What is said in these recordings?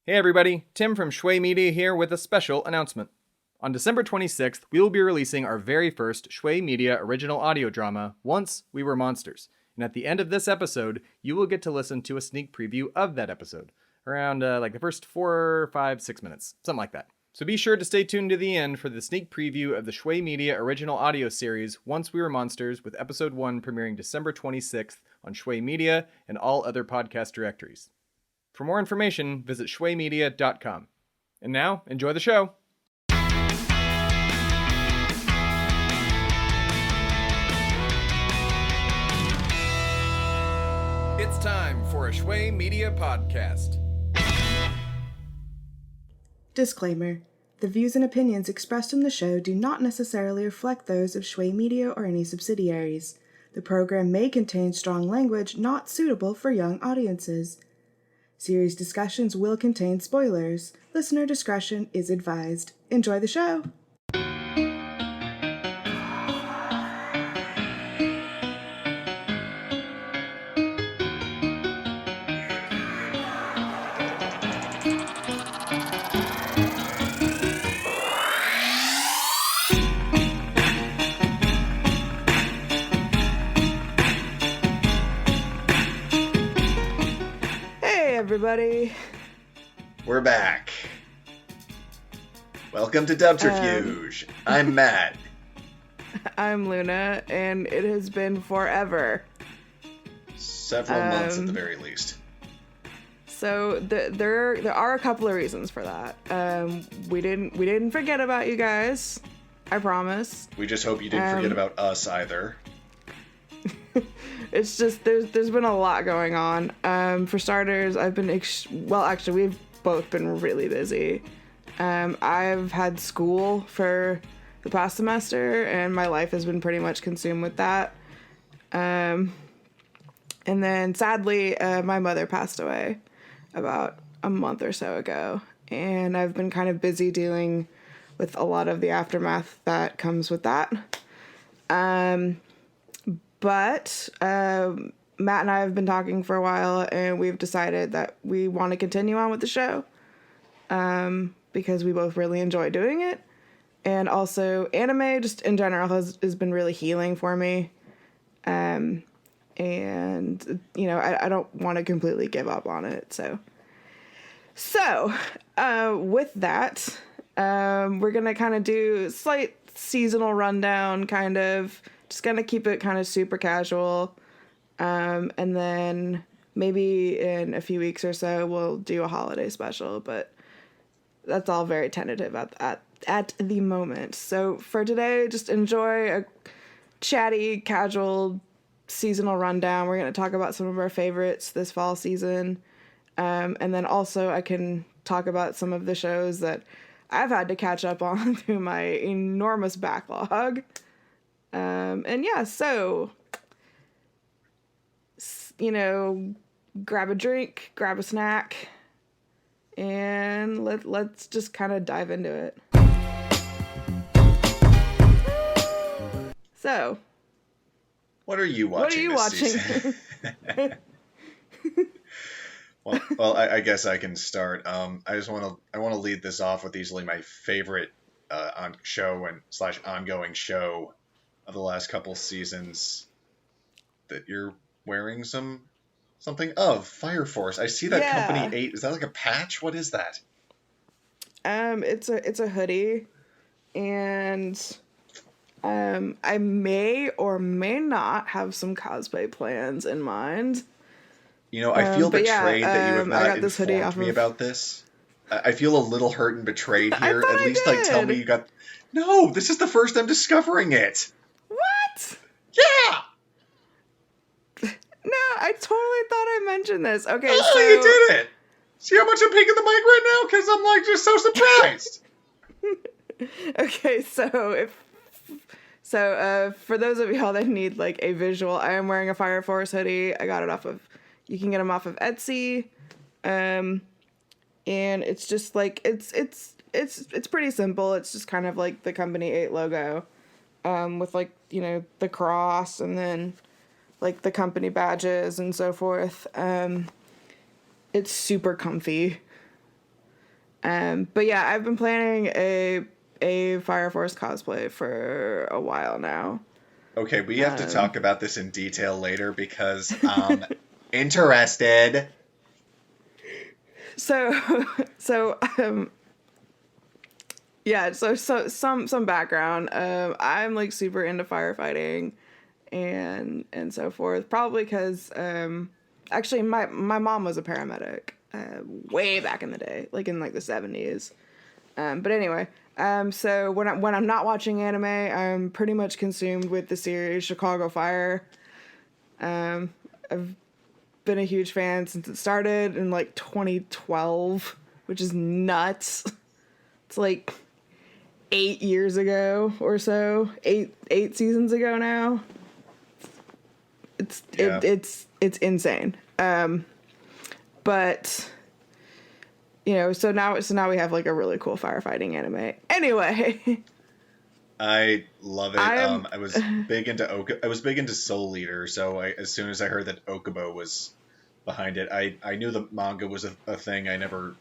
Hey everybody, Tim from Shui Media here with a special announcement. On December 26th, we will be releasing our very first Shui Media original audio drama, Once We Were Monsters. And at the end of this episode, you will get to listen to a sneak preview of that episode. Around the first 4, 5, 6 minutes, something like that. So be sure to stay tuned to the end for the sneak preview of the Shui Media original audio series, Once We Were Monsters, with episode 1 premiering December 26th on Shui Media and all other podcast directories. For more information, visit shuimedia.com. And now, enjoy the show! It's time for a Shui Media podcast. Disclaimer. The views and opinions expressed in the show do not necessarily reflect those of Shui Media or any subsidiaries. The program may contain strong language not suitable for young audiences. Series discussions will contain spoilers. Listener discretion is advised. Enjoy the show! Everybody. We're back. Welcome to Dubterfuge. I'm Matt. I'm Luna, and it has been forever. Several months at the very least. So there are a couple of reasons for that. We didn't forget about you guys. I promise. We just hope you didn't forget about us either. It's just there's been a lot going on. For starters, I've been actually we've both been really busy. I've had school for the past semester, and my life has been pretty much consumed with that. And then sadly, my mother passed away about a month or so ago, and I've been kind of busy dealing with a lot of the aftermath that comes with that. But Matt and I have been talking for a while, and we've decided that we want to continue on with the show because we both really enjoy doing it. And also, anime, just in general, has been really healing for me. And, you know, I don't want to completely give up on it. So with that, we're going to kind of do a slight seasonal rundown, kind of. Just gonna keep it kind of super casual. And then maybe in a few weeks or so, we'll do a holiday special, but that's all very tentative at the moment. So for today, just enjoy a chatty, casual seasonal rundown. We're going to talk about some of our favorites this fall season. And then also I can talk about some of the shows that I've had to catch up on through my enormous backlog. And yeah, so, you know, grab a drink, grab a snack, and let's just kind of dive into it. So, what are you watching this season? Well, I guess I can start. I want to lead this off with easily my favorite ongoing show of the last couple seasons that you're wearing something of Fire Force. I see that Company 8. Is that like a patch? What is that? It's a hoodie, and I may or may not have some cosplay plans in mind. You know, I feel betrayed that you have not informed me about this. I feel a little hurt and betrayed here. At least tell me you got. No, this is the first I'm discovering it. What? Yeah! No, I totally thought I mentioned this. Okay, so... you did it! See how much I'm peeking the mic right now? Because I'm, just so surprised! Okay, so for those of y'all that need, a visual, I am wearing a Fire Force hoodie. I got it you can get them off of Etsy. And it's just, it's pretty simple. It's just kind of like the Company 8 logo. With the cross and then the company badges and so forth. It's super comfy. But yeah, I've been planning a Fire Force cosplay for a while now. Okay, we have to talk about this in detail later because I'm interested. Yeah, so some background. I'm like super into firefighting and so forth. Probably because actually my mom was a paramedic way back in the day, like in like the 70s. But anyway, so when I'm not watching anime, I'm pretty much consumed with the series Chicago Fire. I've been a huge fan since it started in like 2012, which is nuts. It's like 8 years ago or so, eight seasons ago now. It's insane. But you know, so now we have like a really cool firefighting anime. Anyway, I love it. I was big into Soul Eater, so as soon as I heard that Okubo was behind it, I knew the manga was a thing. I never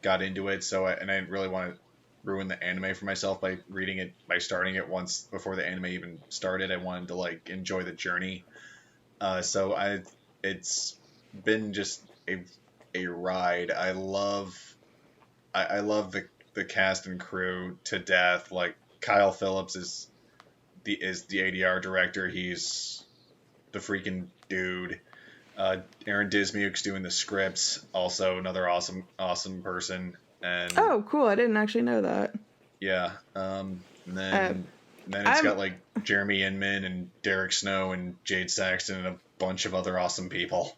got into it, I didn't really want to ruin the anime for myself by starting it once before the anime even started. I wanted to like enjoy the journey. It's been just a ride. I love the cast and crew to death. Like Kyle Phillips is the ADR director. He's the freaking dude. Aaron Dismuke's doing the scripts. Also another awesome person. And oh, cool! I didn't actually know that. Yeah. And then it's got like Jeremy Inman and Derek Snow and Jade Saxton and a bunch of other awesome people.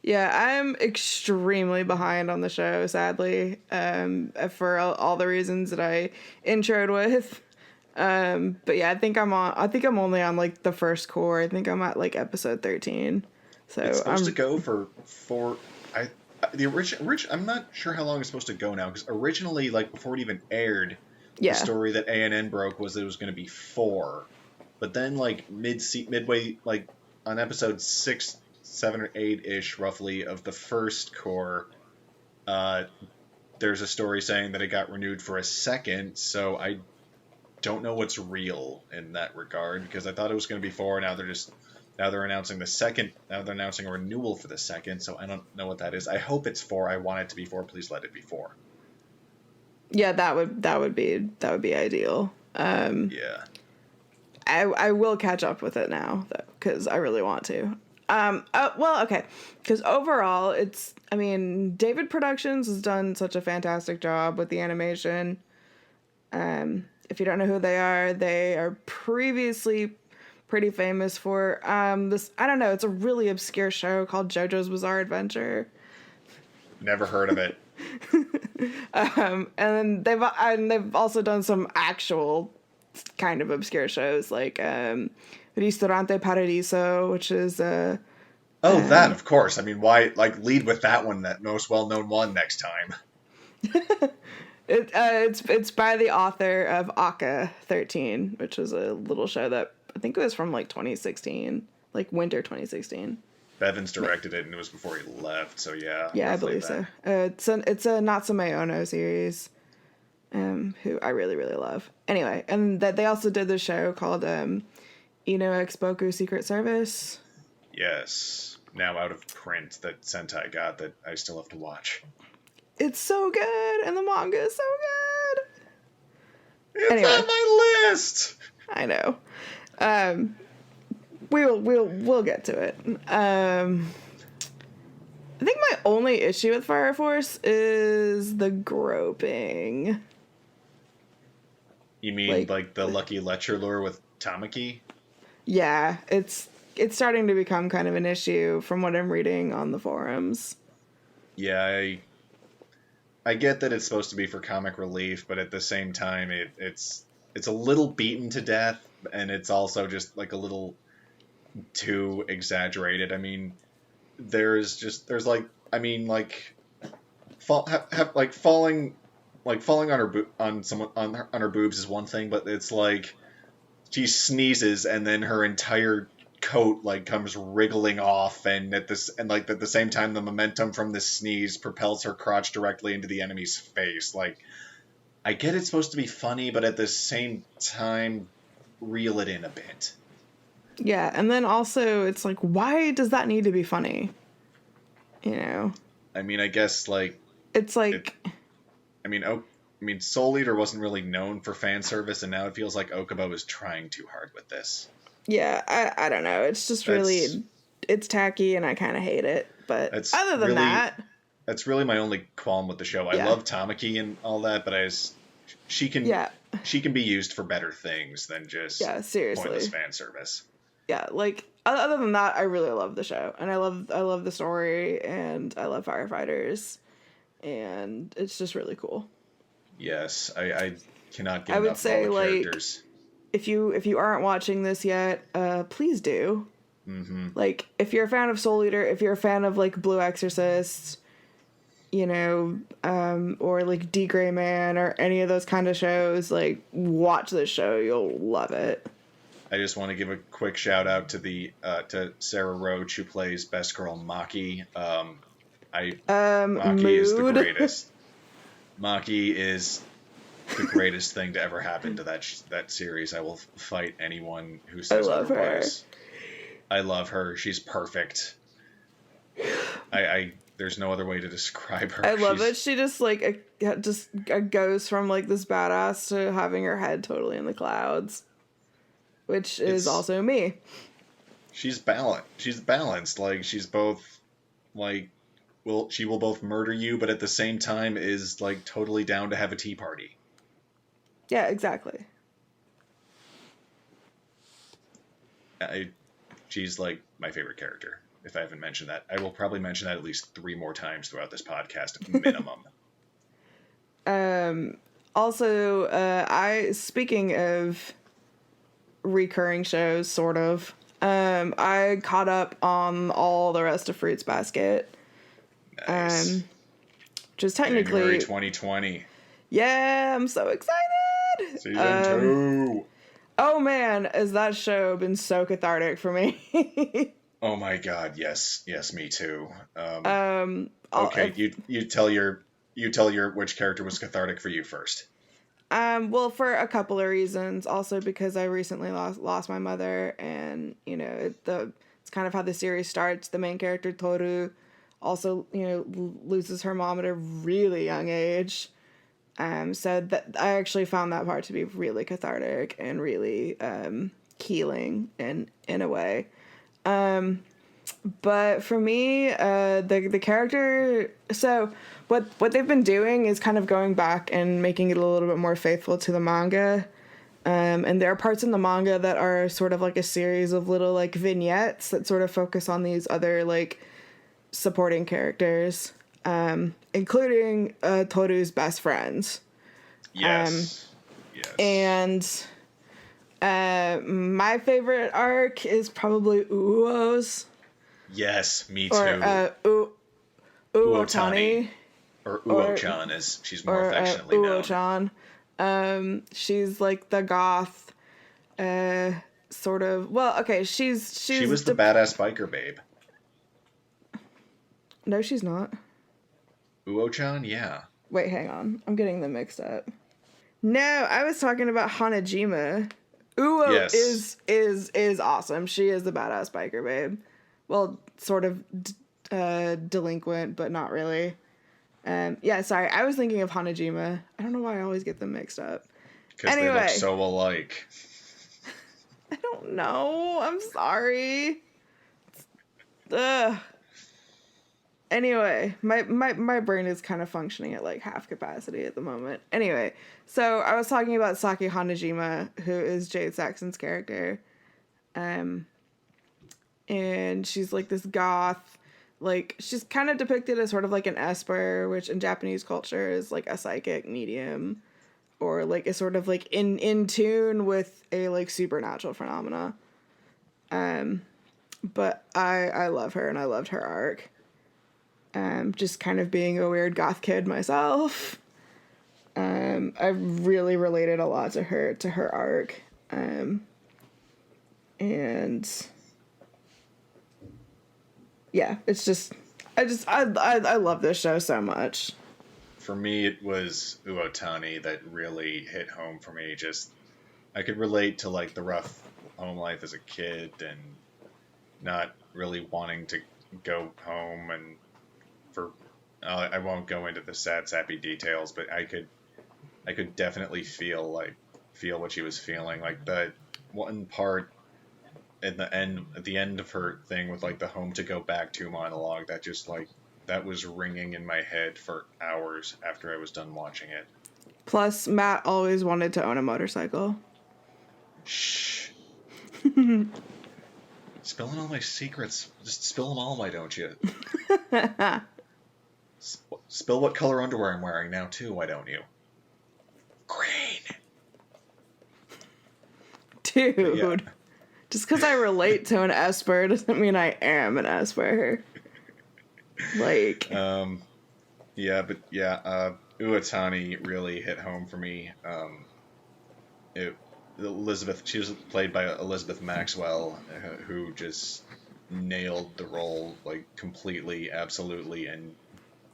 Yeah, I'm extremely behind on the show, sadly, for all the reasons that I introed with. But yeah, I think I'm only on like the first core. I think I'm at like episode 13. So it's supposed to go for 4. The original. I'm not sure how long it's supposed to go now, because originally, like before it even aired, the story that ANN broke was that it was going to be 4, but then like midway, like on episode 6, 7, or 8 ish, roughly of the first core, there's a story saying that it got renewed for a second. So I don't know what's real in that regard, because I thought it was going to be 4. Now they're announcing the second. Now they're announcing a renewal for the second, so I don't know what that is. I hope it's 4. I want it to be 4. Please let it be 4. Yeah, that would be ideal. Yeah. I will catch up with it now, though, because I really want to. Well, okay, because overall, David Productions has done such a fantastic job with the animation. If you don't know who they are previously pretty famous for this. I don't know. It's a really obscure show called JoJo's Bizarre Adventure. Never heard of it. And they've also done some actual kind of obscure shows like Ristorante Paradiso, which is that of course. I mean, why lead with that one, that most well-known one next time? It's by the author of Aka 13, which was a little show that I think it was from like 2016, like winter 2016. Bevins directed it, and it was before he left, so yeah. Yeah, I believe so. It's a Natsume Ono series, who I really, really love. Anyway, and that they also did this show called Ino Exboku Secret Service. Yes, now out of print, that Sentai got, that I still have to watch. It's so good, and the manga is so good. It's on my list. I know. We'll get to it. I think my only issue with Fire Force is the groping. You mean like the Lucky Lecture lure with Tamaki? Yeah, it's starting to become kind of an issue from what I'm reading on the forums. Yeah, I get that it's supposed to be for comic relief, but at the same time, it's a little beaten to death, and it's also just like a little too exaggerated. I mean, falling on her boobs is one thing, but it's like she sneezes and then her entire coat like comes wriggling off, and at the same time the momentum from this sneeze propels her crotch directly into the enemy's face. Like, I get it's supposed to be funny, but at the same time reel it in a bit. Yeah, and then also it's like, why does that need to be funny? You know? I mean, I guess like it's like Soul Eater wasn't really known for fan service, and now it feels like Okubo is trying too hard with this. Yeah, I don't know. It's just really, it's tacky, and I kind of hate it. But other than that, that's really my only qualm with the show. I love Tamaki and all that, but she can be used for better things than just pointless fan service. Yeah, like other than that, I really love the show, and I love the story, and I love firefighters, and it's just really cool. Yes, I cannot get enough of all the characters. If you aren't watching this yet, please do. Mm-hmm. Like, if you're a fan of Soul Eater, if you're a fan of like Blue Exorcist, you know, or like D Gray Man or any of those kind of shows, like, watch this show. You'll love it. I just want to give a quick shout out to to Sarah Roach, who plays Best Girl Maki. Maki is the greatest. Maki is the greatest thing to ever happen to that series. I will fight anyone who says otherwise. I love her. She's perfect. There's no other way to describe her. I love it. She just goes from like this badass to having her head totally in the clouds, which is also me. She's balanced. Like, she's both like, she will both murder you, but at the same time is like totally down to have a tea party. Yeah, exactly. She's like my favorite character. If I haven't mentioned that, I will probably mention that at least 3 more times throughout this podcast, minimum. Also, speaking of recurring shows, sort of, I caught up on all the rest of Fruits Basket. Nice. Just technically January 2020. Yeah, I'm so excited. Season 2. Oh man, has that show been so cathartic for me? Oh my god, yes, me too. Okay, you tell your which character was cathartic for you first. Well, for a couple of reasons. Also because I recently lost my mother, and you know it's kind of how the series starts. The main character Toru also, you know, loses her mom at a really young age. So that I actually found that part to be really cathartic and really healing in a way. But for me, the character, so what they've been doing is kind of going back and making it a little bit more faithful to the manga. And there are parts in the manga that are sort of like a series of little like vignettes that sort of focus on these other like supporting characters, including Toru's best friends. Yes. And my favorite arc is probably Uo's. Yes, me too. Uotani. Or Uo-chan, as she's more affectionately known. Uo-chan. She's like the goth, sort of. Well, okay, she was the badass biker babe. No, she's not. Uo-chan, yeah. Wait, hang on. I'm getting them mixed up. No, I was talking about Hanajima. Uo is awesome. She is the badass biker babe. Well, sort of delinquent, but not really. Yeah, sorry. I was thinking of Hanajima. I don't know why I always get them mixed up. Because they look so alike. I don't know. I'm sorry. Ugh. Anyway, my brain is kind of functioning at like half capacity at the moment. Anyway, so I was talking about Saki Hanajima, who is Jade Saxon's character. And she's like this goth, like she's kind of depicted as sort of like an esper, which in Japanese culture is like a psychic medium, or like a sort of like in tune with a like supernatural phenomena. But I love her, and I loved her arc. Just kind of being a weird goth kid myself. I really related a lot to her arc. And yeah, it's just I love this show so much. For me, it was Uotani that really hit home for me. Just I could relate to like the rough home life as a kid and not really wanting to go home, and for I won't go into the sad sappy details, but I could definitely feel what she was feeling. Like the one part at the end of her thing with like the home to go back to monologue, that just like that was ringing in my head for hours after I was done watching it. Plus, Matt always wanted to own a motorcycle. Shh. Spilling all my secrets. Just spill them all, why don't you? Spill what color underwear I'm wearing now, too, why don't you? Green. Dude. Yeah. Just because I relate to an Esper doesn't mean I am an Esper. Like. Uotani really hit home for me. Elizabeth, she was played by Elizabeth Maxwell, who just nailed the role like completely, absolutely, and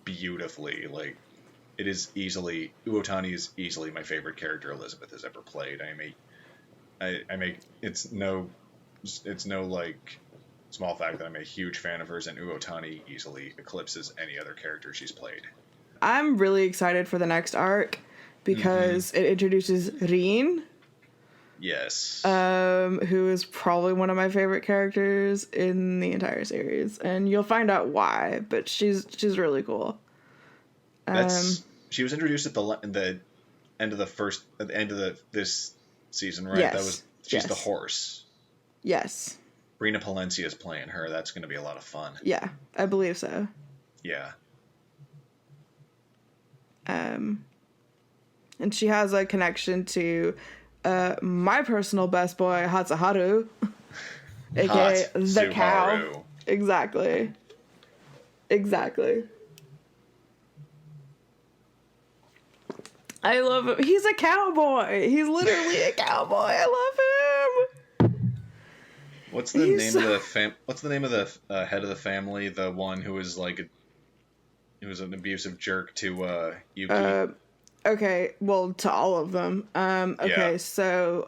beautifully. Like Uotani is easily my favorite character Elizabeth has ever played. It's no like small fact that I'm a huge fan of hers, and Uotani easily eclipses any other character she's played. I'm really excited for the next arc because it introduces Rin. Yes. Who is probably one of my favorite characters in the entire series, and you'll find out why. But she's really cool. She was introduced at the end of this season, right? Yes. She's the horse. Yes. Brina Palencia is playing her. That's going to be a lot of fun. Yeah, I believe so. Yeah. And she has a connection to my personal best boy, Hatsuharu, aka the cow. Exactly. I love him. He's a cowboy. He's literally a cowboy. I love him. What's the name of the head of the family? The one who was like he was an abusive jerk to Yuki. Okay, well, to all of them. So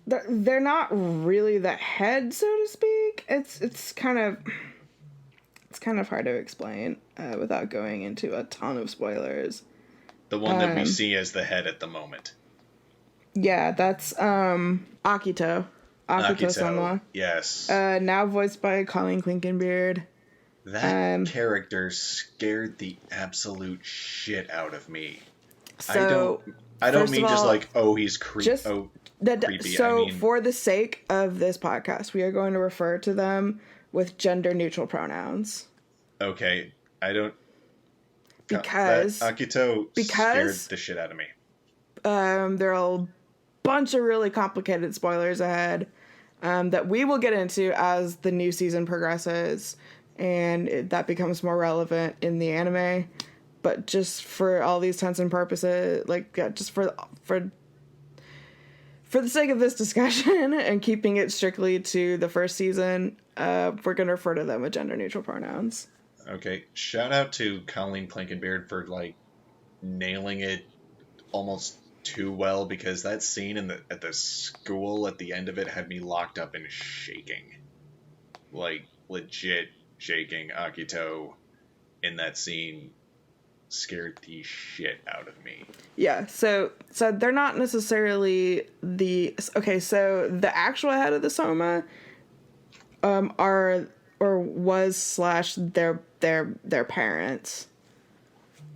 they're not really the head, so to speak. It's kind of hard to explain without going into a ton of spoilers. The one that we see as the head at the moment. Yeah, that's Akito. Akito-sama. Yes. Now voiced by Colleen Clinkenbeard. That character scared the absolute shit out of me. So, I don't mean just like, oh, he's creepy. Creepy. So, for the sake of this podcast, we are going to refer to them with gender-neutral pronouns. Okay, I don't... Because... Akito scared the shit out of me. There are a bunch of really complicated spoilers ahead that we will get into as the new season progresses, and that becomes more relevant in the anime. But just for all these intents and purposes, just for the sake of this discussion and keeping it strictly to the first season, we're going to refer to them with gender-neutral pronouns. Okay, shout out to Colleen Clinkenbeard for, nailing it almost too well, because that scene at the school at the end of it had me locked up and shaking. Legit shaking. Akito in that scene scared the shit out of me. Yeah, so they're not necessarily so the actual head of the Soma was their parents.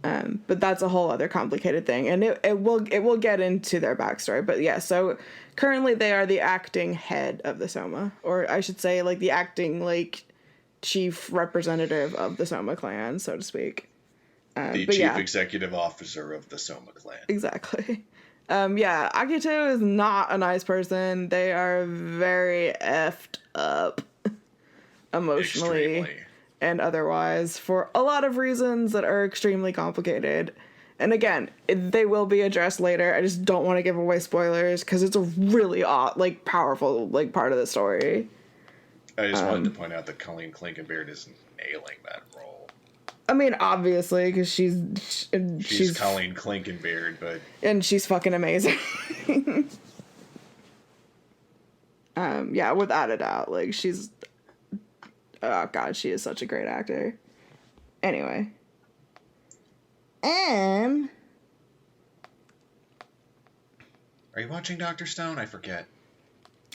But that's a whole other complicated thing, and it will get into their backstory. But yeah, so currently they are the acting head of the Soma, or I should say, the acting chief representative of the Soma clan, so to speak. The chief executive officer of the Soma clan. Exactly. Akito is not a nice person. They are very effed up emotionally. Extremely. And otherwise, for a lot of reasons that are extremely complicated. And again, they will be addressed later. I just don't want to give away spoilers because it's a really powerful part of the story. I just wanted to point out that Colleen Klinkenbeard is nailing that role. I mean, obviously, because she's Colleen Klinkenbeard, but... And she's fucking amazing. Yeah, without a doubt. Like, she's... Oh, God, she is such a great actor. Anyway. Are you watching Dr. Stone? I forget.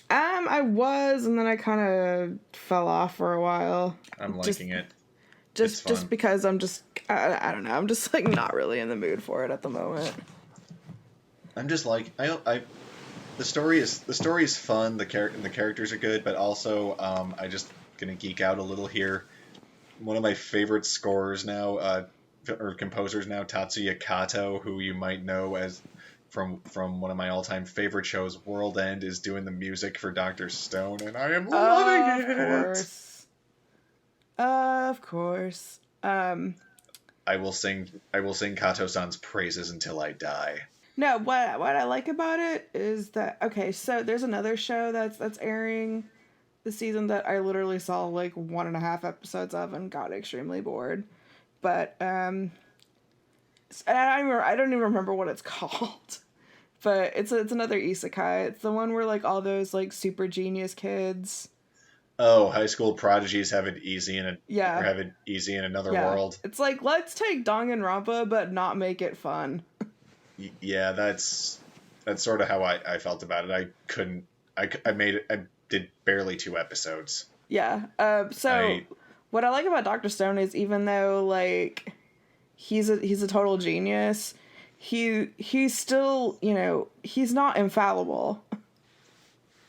I was, and then I kind of fell off for a while. I'm liking it. Just because I'm just... I don't know. I'm just, like, not really in the mood for it at the moment. I'm just like... The story is fun. The characters are good, but also I just gonna geek out a little here. One of my favorite scorers now, or composers now, Tatsuya Kato, who you might know as from one of my all-time favorite shows, World End, is doing the music for Dr. Stone, and I am loving it. Of course. I will sing Kato-san's praises until I die. No, what I like about it is that, okay, so there's another show that's airing this season that I literally saw like 1.5 episodes of and got extremely bored. But I don't even remember what it's called. But it's another isekai. It's the one where like all those like super genius kids. Oh, high school prodigies have it easy or have it easy in another world. It's like, let's take Danganronpa but not make it fun. Yeah, that's sort of how I felt about it. I did barely 2 episodes. Yeah. What I like about Dr. Stone is, even though like he's a total genius, he's still, you know, he's not infallible.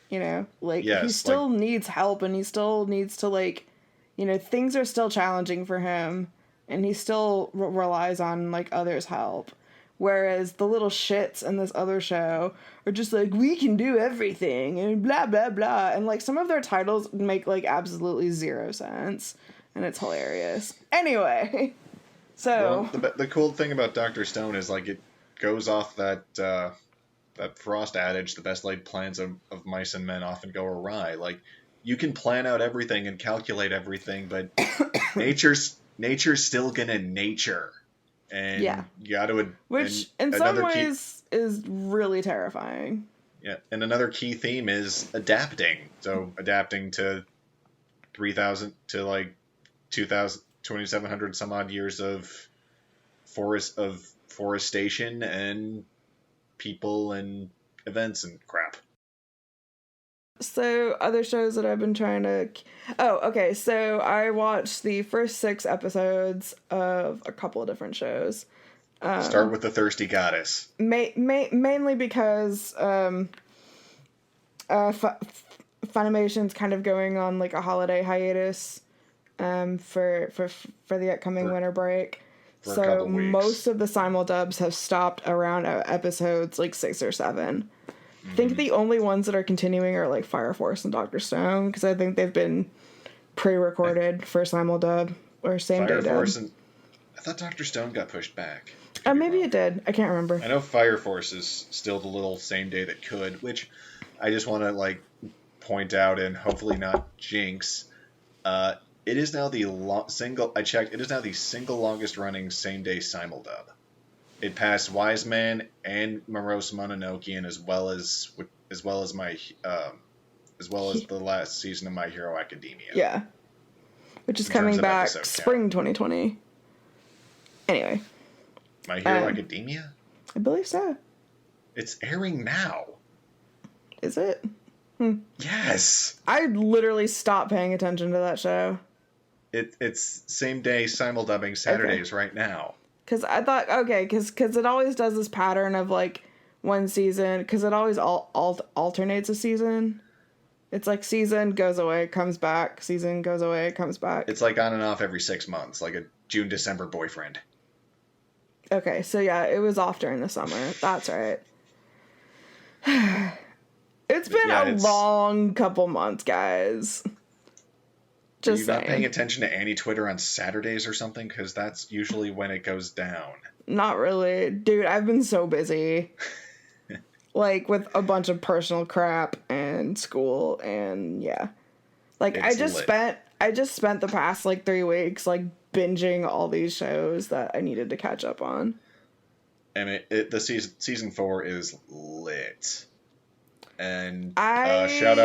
You know, like, he still needs help, and he still needs to, like, you know, things are still challenging for him, and he still relies on like others' help. Whereas the little shits in this other show are just like, we can do everything, and blah, blah, blah. And, like, some of their titles make, like, absolutely zero sense. And it's hilarious. Anyway. So. Well, the cool thing about Dr. Stone is, like, it goes off that Frost adage, the best laid plans of mice and men often go awry. Like, you can plan out everything and calculate everything, but nature's still gonna nature. And you gotta... Which, in some ways, is really terrifying. Yeah, and another key theme is adapting. So, adapting to 3,000 to, like, 2,700 some odd years of forestation and people and events and crap. So, other shows that I've been trying to... Oh, okay, so I watched the first 6 episodes of a couple of different shows. Start with The Thirsty Goddess. Mainly because Funimation's kind of going on, like, a holiday hiatus for the upcoming winter break. So, most of the simuldubs have stopped around episodes, like, 6 or 7. I think the only ones that are continuing are like Fire Force and Dr. Stone, because I think they've been pre-recorded for simuldub or same day dub. I thought Dr. Stone got pushed back. Maybe it did. I can't remember. I know Fire Force is still the little same day that could, which I just want to like point out and hopefully not jinx. It is now the single longest running same day simuldub. It passed Wise Man and Morose Mononoke, and as well as the last season of My Hero Academia. Yeah, which is coming back spring 2020. Anyway, My Hero Academia? I believe so. It's airing now. Is it? Yes. I literally stopped paying attention to that show. It's same day simuldubbing Saturdays right now. Because I thought, okay, because it always does this pattern of, like, one season, because it always alternates a season. It's like season goes away, comes back, season goes away, comes back. It's like on and off every 6 months, like a June-December boyfriend. Okay, so yeah, it was off during the summer. That's right. It's been a long couple months, guys. Just saying. Are you not paying attention to Annie Twitter on Saturdays or something? Because that's usually when it goes down. Not really. Dude, I've been so busy. Like, with a bunch of personal crap and school and, yeah. Like, It's I just spent the past, like, 3 weeks, like, binging all these shows that I needed to catch up on. And the season 4 is lit. And another shout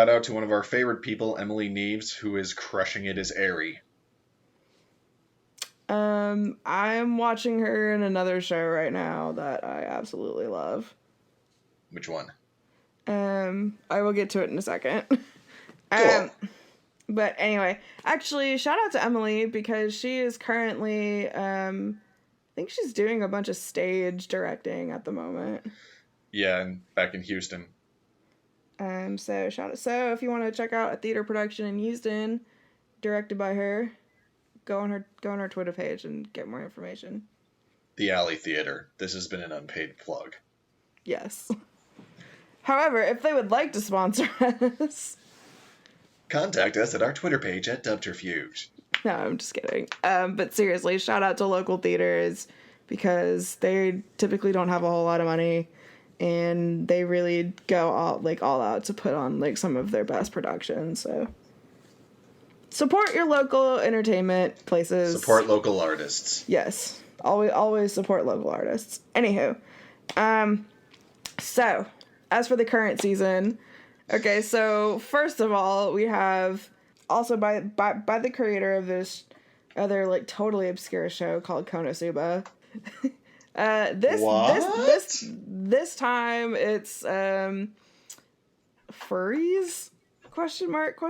out to one of our favorite people, Emily Neves, who is crushing it as Aerie. I'm watching her in another show right now that I absolutely love. Which one? I will get to it in a second. Cool. But anyway, actually, shout out to Emily because she is currently, I think she's doing a bunch of stage directing at the moment. Yeah, and back in Houston. So if you want to check out a theater production in Houston, directed by her, go on her Twitter page and get more information. The Alley Theater. This has been an unpaid plug. Yes. However, if they would like to sponsor us, contact us at our Twitter page at Dubterfuge. No, I'm just kidding. But seriously, shout out to local theaters because they typically don't have a whole lot of money, and they really go all out to put on like some of their best productions. So support your local entertainment places. Support local artists. Yes, always support local artists. Anywho, so as for the current season, okay, so first of all, we have also by the creator of this other like totally obscure show called Konosuba. This time it's furries? Question mark?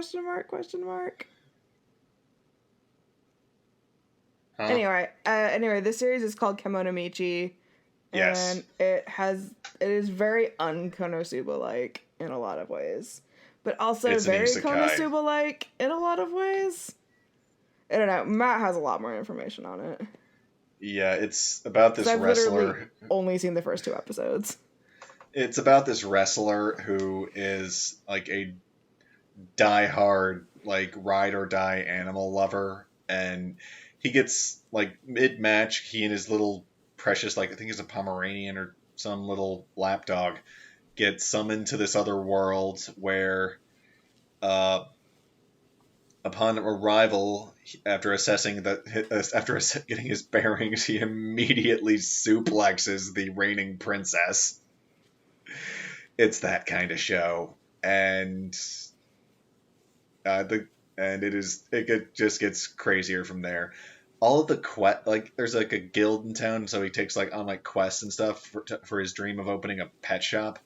Huh? Anyway, this series is called Kemonomichi. Yes. And it is very un-Konosuba-like in a lot of ways. But also very Konosuba-like in a lot of ways. I don't know. Matt has a lot more information on it. Yeah, it's about this I've wrestler. Only seen the first 2 episodes. It's about this wrestler who is like a diehard, like ride or die animal lover, and he gets like mid-match, he and his little precious, like I think it's a Pomeranian or some little lapdog, get summoned to this other world where, upon arrival, after getting his bearings, he immediately suplexes the reigning princess. It's that kind of show, and it just gets crazier from there. All of the there's like a guild in town, so he takes like on quests and stuff for his dream of opening a pet shop,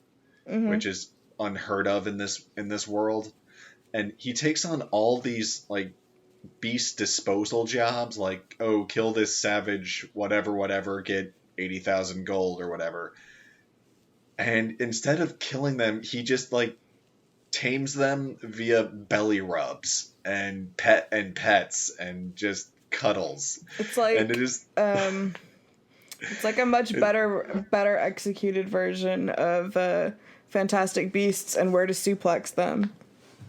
which is unheard of in this world. And he takes on all these like beast disposal jobs, like, oh, kill this savage, whatever, get 80,000 gold or whatever. And instead of killing them, he just like tames them via belly rubs and pets and just cuddles. It's like, and it is it's like a much better executed version of Fantastic Beasts and Where to Suplex Them.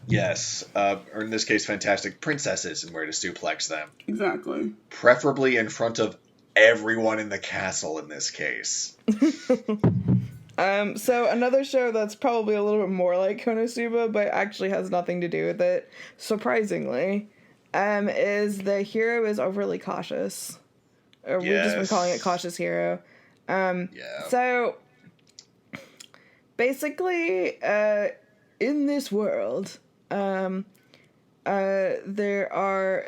Yes, or in this case, Fantastic Princesses and Where to Suplex Them. Exactly. Preferably in front of everyone in the castle in this case. So another show that's probably a little bit more like Konosuba, but actually has nothing to do with it, surprisingly, is The Hero is Overly Cautious. Or we've just been calling it Cautious Hero. So, basically, in this world, there are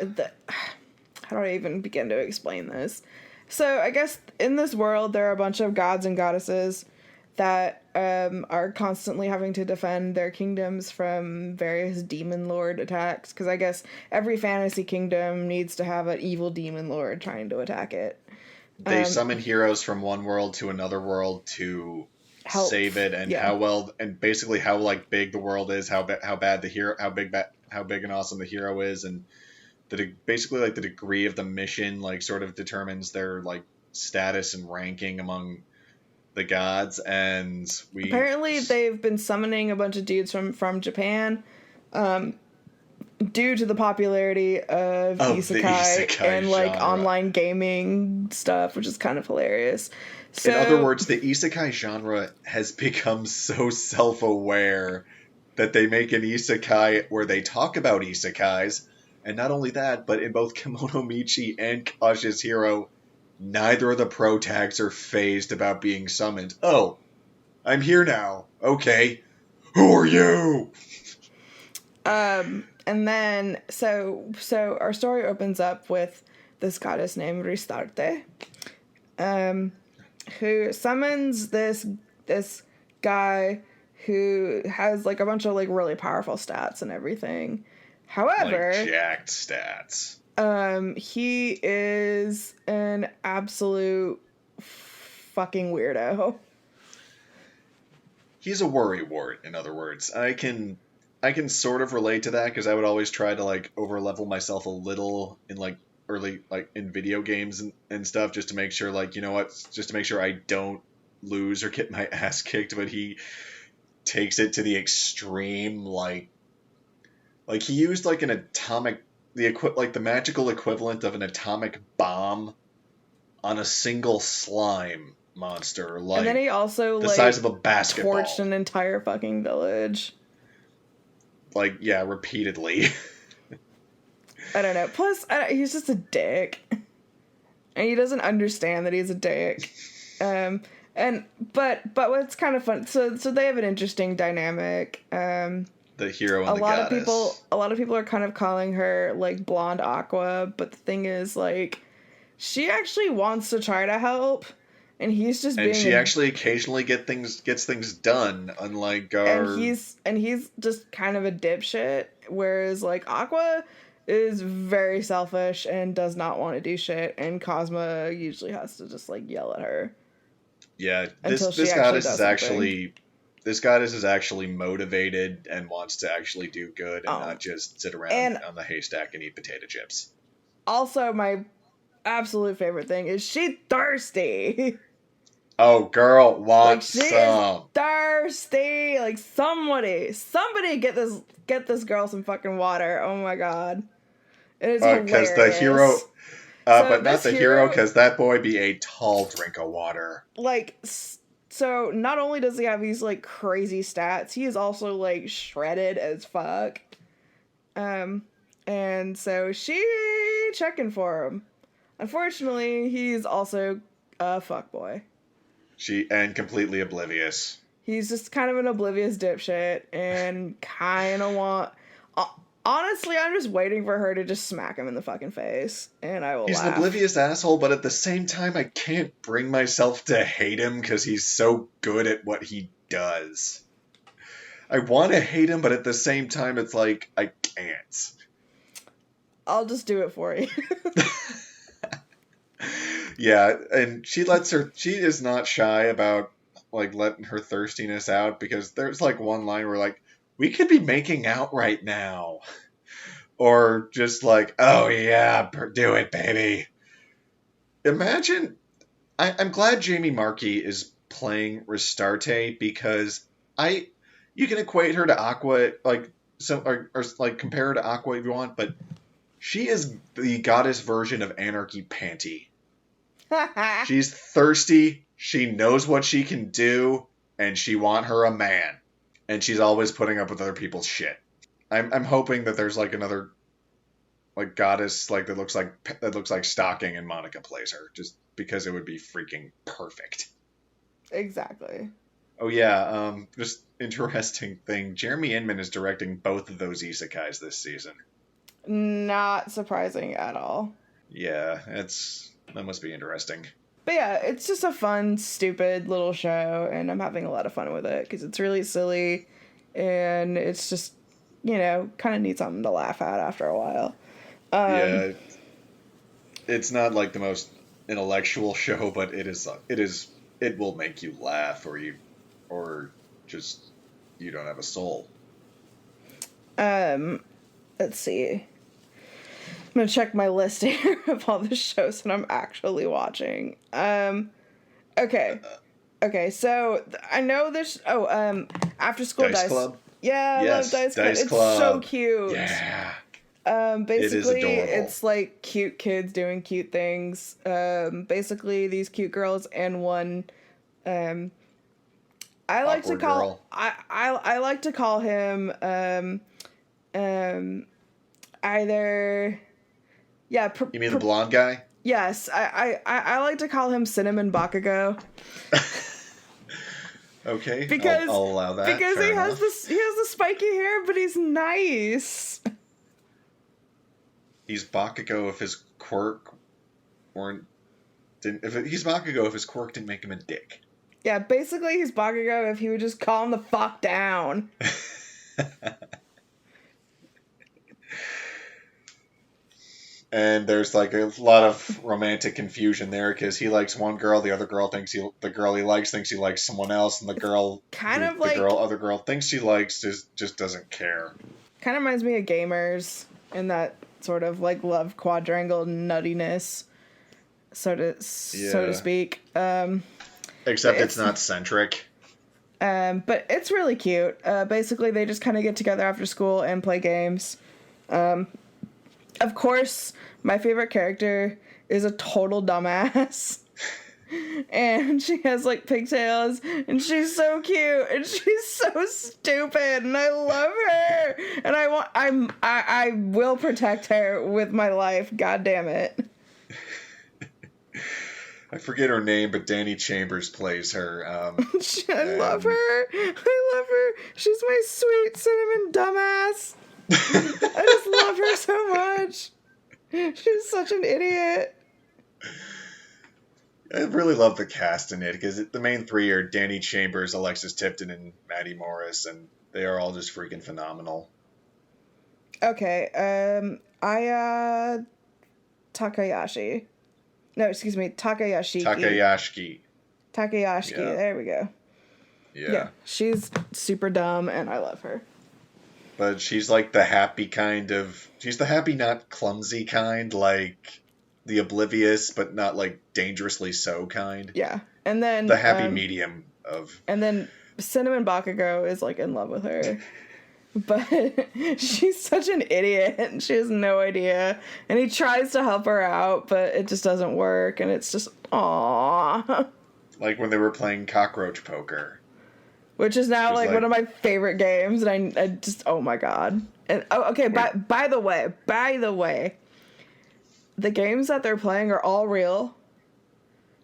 how do I even begin to explain this? So, I guess in this world, there are a bunch of gods and goddesses that are constantly having to defend their kingdoms from various demon lord attacks. Because I guess every fantasy kingdom needs to have an evil demon lord trying to attack it. They summon heroes from one world to another world to help save it, and basically how like big the world is, how big and awesome the hero is, and basically like the degree of the mission like sort of determines their like status and ranking among the gods. And apparently they've been summoning a bunch of dudes from Japan due to the popularity of isekai and like genre. Online gaming stuff, which is kind of hilarious. So, in other words, the isekai genre has become so self-aware that they make an isekai where they talk about isekais, and not only that, but in both Kimono Michi and Cautious Hero, neither of the pro tags are phased about being summoned. Oh, I'm here now. Okay. Who are you? And then so our story opens up with this goddess named Ristarte, who summons this guy who has like a bunch of like really powerful stats and everything. However, like jacked stats. He is an absolute fucking weirdo. He's a worrywart, in other words. I can sort of relate to that because I would always try to like over level myself a little in like early like in video games and stuff just to make sure like, you know what, just to make sure I don't lose or get my ass kicked, but he takes it to the extreme. Like he used like an atomic the magical equivalent of an atomic bomb on a single slime monster, like, and then he also the size of a basketball, torched an entire fucking village. Like, yeah, repeatedly. I don't know. Plus, he's just a dick, and he doesn't understand that he's a dick. But what's kind of fun? So they have an interesting dynamic. The hero and the goddess. A lot of people are kind of calling her like Blonde Aqua, but the thing is, like, she actually wants to try to help, and he's just being. And she actually occasionally gets things done, unlike our. And he's just kind of a dipshit, whereas like Aqua is very selfish and does not want to do shit, and Cosma usually has to just like yell at her. Yeah, this goddess is actually motivated and wants to actually do good and not just sit around on the haystack and eat potato chips. Also, my absolute favorite thing is she's thirsty. Oh, girl wants like, she is thirsty. Like, somebody get this girl some fucking water. Oh my god, it is hilarious. Because the hero. But not the hero, because that boy be a tall drink of water. Like, so not only does he have these, like, crazy stats, he is also, like, shredded as fuck. And so she checking for him. Unfortunately, he's also a fuckboy. And completely oblivious. He's just kind of an oblivious dipshit, and kind of honestly, I'm just waiting for her to just smack him in the fucking face, and I will laugh. He's an oblivious asshole, but at the same time, I can't bring myself to hate him because he's so good at what he does. I want to hate him, but at the same time, it's like, I can't. I'll just do it for you. Yeah, and she is not shy about, like, letting her thirstiness out, because there's, like, one line where, like, we could be making out right now. Or just like, oh yeah, do it, baby. Imagine, I'm glad Jamie Marchi is playing Ristarte, because you can equate her to Aqua, like, or like compare her to Aqua if you want, but she is the goddess version of Anarchy Panty. She's thirsty, she knows what she can do, and she want her a man. And she's always putting up with other people's shit. I'm hoping that there's like another like goddess like that looks like Stocking and Monica plays her, just because it would be freaking perfect. Exactly. Oh yeah, just interesting thing. Jeremy Inman is directing both of those isekais this season. Not surprising at all. Yeah, that must be interesting. But yeah, it's just a fun, stupid little show, and I'm having a lot of fun with it, because it's really silly, and it's just, kind of need something to laugh at after a while. Yeah, it's not like the most intellectual show, but it will make you laugh, or just, you don't have a soul. Let's see. I'm gonna check my list here of all the shows that I'm actually watching. Okay, so I know there's After School Dice Club. Yeah, yes, I love Dice Club. Club. It's so cute. Yeah. Basically, it's it's like cute kids doing cute things. Basically, these cute girls and one I like to awkward call girl. I like to call him either You mean the blonde guy? Yes, I like to call him Cinnamon Bakugo. Okay, Because I'll allow that. because Fair he enough. has the spiky hair, but he's nice. He's Bakugo if his quirk he's Bakugo if his quirk didn't make him a dick. Yeah, basically he's Bakugo if he would just calm the fuck down. And there's like a lot of romantic confusion there because he likes one girl, the other girl thinks the girl he likes thinks he likes someone else, and the girl other girl thinks she likes just doesn't care. Kind of reminds me of Gamers in that sort of like love quadrangle nuttiness, so to speak. Except it's not centric. But it's really cute. Basically, they just kind of get together after school and play games. Of course, my favorite character is a total dumbass. And she has like pigtails, and she's so cute, and she's so stupid, and I love her. And I will protect her with my life. God damn it. I forget her name, but Danny Chambers plays her. I love her. I love her. She's my sweet cinnamon dumbass. I just love her so much. She's such an idiot. I really love the cast in it because the main three are Danny Chambers, Alexis Tipton, and Maddie Morris, and they are all just freaking phenomenal. Okay, Takayashi. No, excuse me, Takayashiki. Takayashi. Yeah. There we go. Yeah, she's super dumb, and I love her. But she's like the happy she's the happy, not clumsy kind, like the oblivious, but not like dangerously so kind. Yeah. And then the happy medium of. And then Cinnamon Bakugo is like in love with her. But she's such an idiot and she has no idea. And he tries to help her out, but it just doesn't work. And it's just, aww. Like when they were playing cockroach poker. Which is now like one of my favorite games. And I just, oh my god. And okay, by the way, the games that they're playing are all real.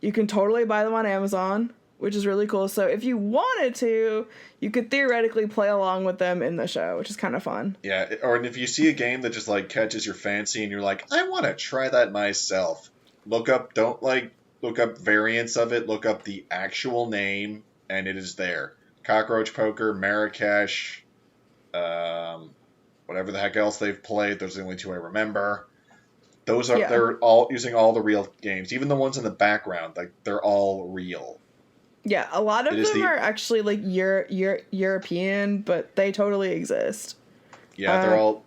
You can totally buy them on Amazon, which is really cool. So if you wanted to, you could theoretically play along with them in the show, which is kind of fun. Yeah, or if you see a game that just like catches your fancy and you're like, I want to try that myself. Don't look up variants of it. Look up the actual name, and it is there. Cockroach Poker, Marrakesh, whatever the heck else they've played. Those are the only two I remember. They're all using all the real games, even the ones in the background. Like they're all real. Yeah, a lot of them are actually like European, but they totally exist. Yeah, they're all.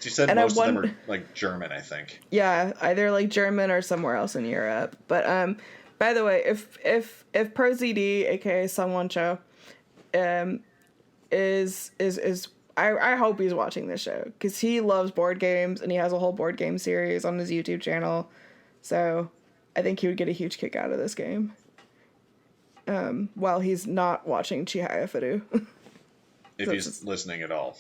She said most of them are like German, I think. Yeah, either like German or somewhere else in Europe. But by the way, if ProZD, aka Sungwon is I hope he's watching this show because he loves board games and he has a whole board game series on his YouTube channel. So I think he would get a huge kick out of this game. While he's not watching Chihaya Furu. If he's listening at all.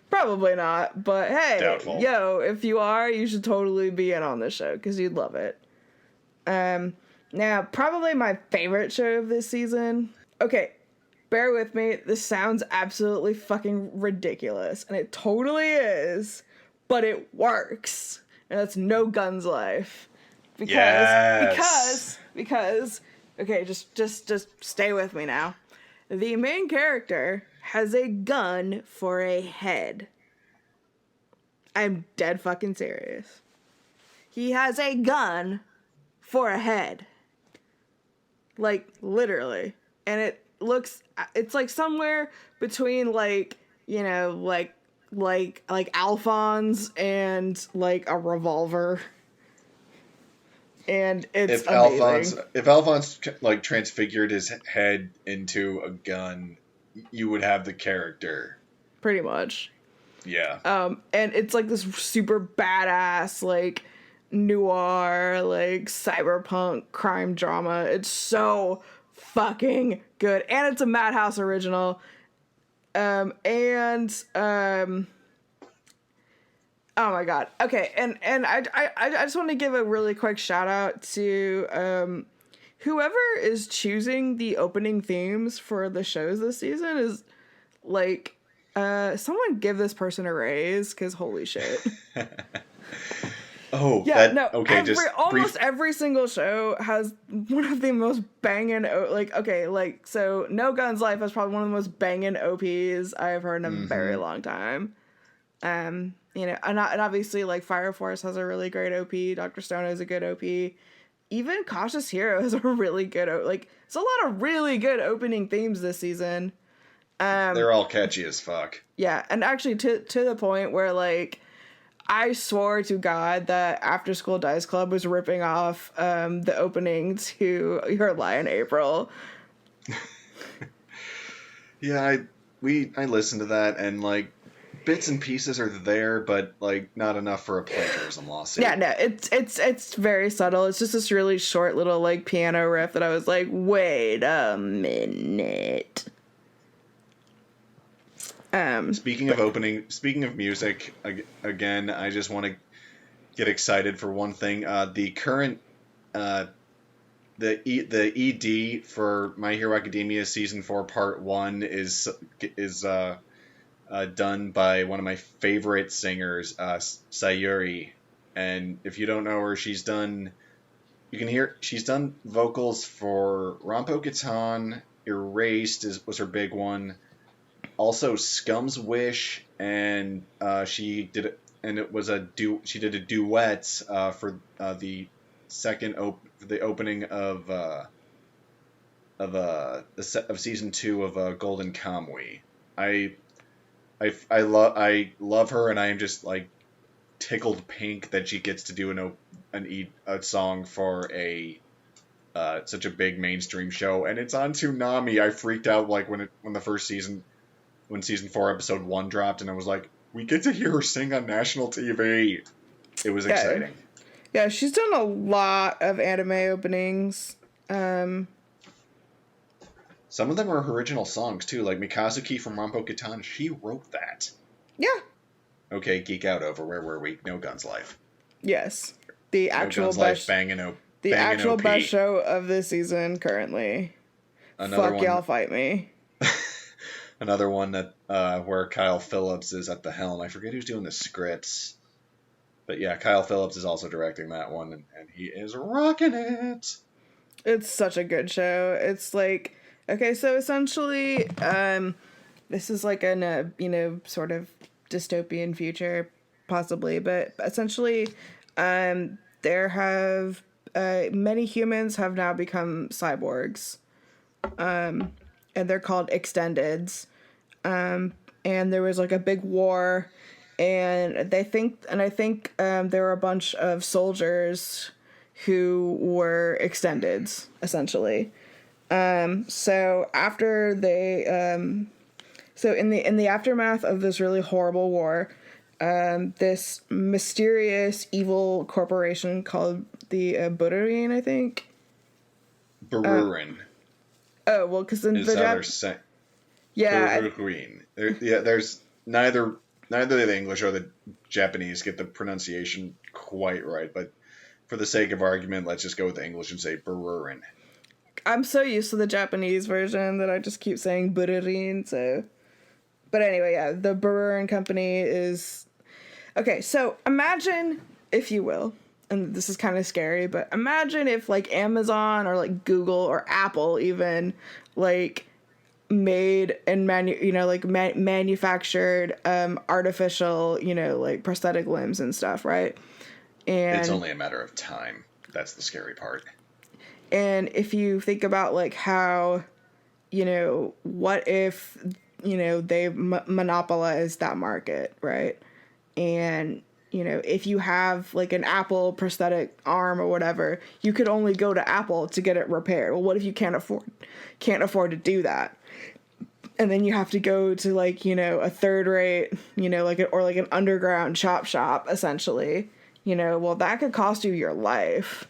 Probably not, but hey, doubtful. Yo, if you are, you should totally be in on this show because you'd love it. Now, probably my favorite show of this season. Okay, bear with me. This sounds absolutely fucking ridiculous, and it totally is, but it works, and that's No Guns Life. Because, okay, just stay with me now. The main character has a gun for a head. I'm dead fucking serious. He has a gun for a head. Like, literally. And it's like somewhere between like, you know, like Alphonse and like a revolver. And it's amazing. If Alphonse like transfigured his head into a gun, you would have the character. Pretty much. Yeah. And it's like this super badass, like noir, like cyberpunk crime drama. It's so fucking good. And it's a Madhouse original. Oh my god. Okay, and I just want to give a really quick shout out to whoever is choosing the opening themes for the shows this season is like someone give this person a raise, because holy shit. Oh, yeah, that, no. okay, Almost every single show has one of the most banging, so No Guns Life is probably one of the most banging OPs I've heard in a very long time. And obviously, like, Fire Force has a really great OP. Dr. Stone has a good OP. Even Cautious Hero has a really good it's a lot of really good opening themes this season. They're all catchy as fuck. Yeah, and actually to the point where, like, I swore to God that After School Dice Club was ripping off the opening to Your Lie in April. Yeah, I listened to that, and, like, bits and pieces are there, but, like, not enough for a plagiarism lawsuit. Yeah, no, it's very subtle. It's just this really short little, like, piano riff that I was like, wait a minute. Speaking of music, again, I just want to get excited for one thing. The current, the ED for My Hero Academia Season 4 Part 1 is done by one of my favorite singers, Sayuri. And if you don't know her, she's done vocals for Rampo Kitan, Erased was her big one. Also, Scum's Wish, and she did a duet for the opening of season 2 of Golden Kamui. I love her, and I am just, like, tickled pink that she gets to do a song for such a big mainstream show, and it's on Toonami. I freaked out, like, when season 4 episode 1 dropped, and I was like, we get to hear her sing on national TV. It was exciting. Yeah, she's done a lot of anime openings. Some of them are her original songs too, like Mikazuki from Rampo Kitan. She wrote that. Yeah. Okay, geek out over. Where were we? No Guns Life. Yes, the actual No Guns Life, the actual OP. best show of this season currently. Fuck y'all, fight me. Another one that where Kyle Phillips is at the helm. I forget who's doing the scripts, but yeah, Kyle Phillips is also directing that one, and he is rocking it. It's such a good show. It's like, okay, so essentially, this is like sort of dystopian future, possibly, but essentially, many humans have now become cyborgs, and they're called extendeds. And there was, like, a big war, and I think there were a bunch of soldiers who were extendeds, essentially. So after they, so in the aftermath of this really horrible war, this mysterious evil corporation called the Bururin, I think. Bururin. Oh, well, because in the yeah, there's neither the English or the Japanese get the pronunciation quite right, but for the sake of argument, let's just go with the English and say Bururin. I'm so used to the Japanese version that I just keep saying Bururin, so. But anyway, yeah, the Bururin company is. Okay, so imagine, if you will, and this is kind of scary, but imagine if, like, Amazon or, like, Google or Apple even, like, made and manufactured artificial, like, prosthetic limbs and stuff, right? And it's only a matter of time. That's the scary part. And if you think about, like, how, what if, they monopolized that market, right? And, if you have, like, an Apple prosthetic arm or whatever, you could only go to Apple to get it repaired. Well, what if you can't afford to do that? And then you have to go to, like, a third rate, like an underground chop shop, essentially. Well, that could cost you your life.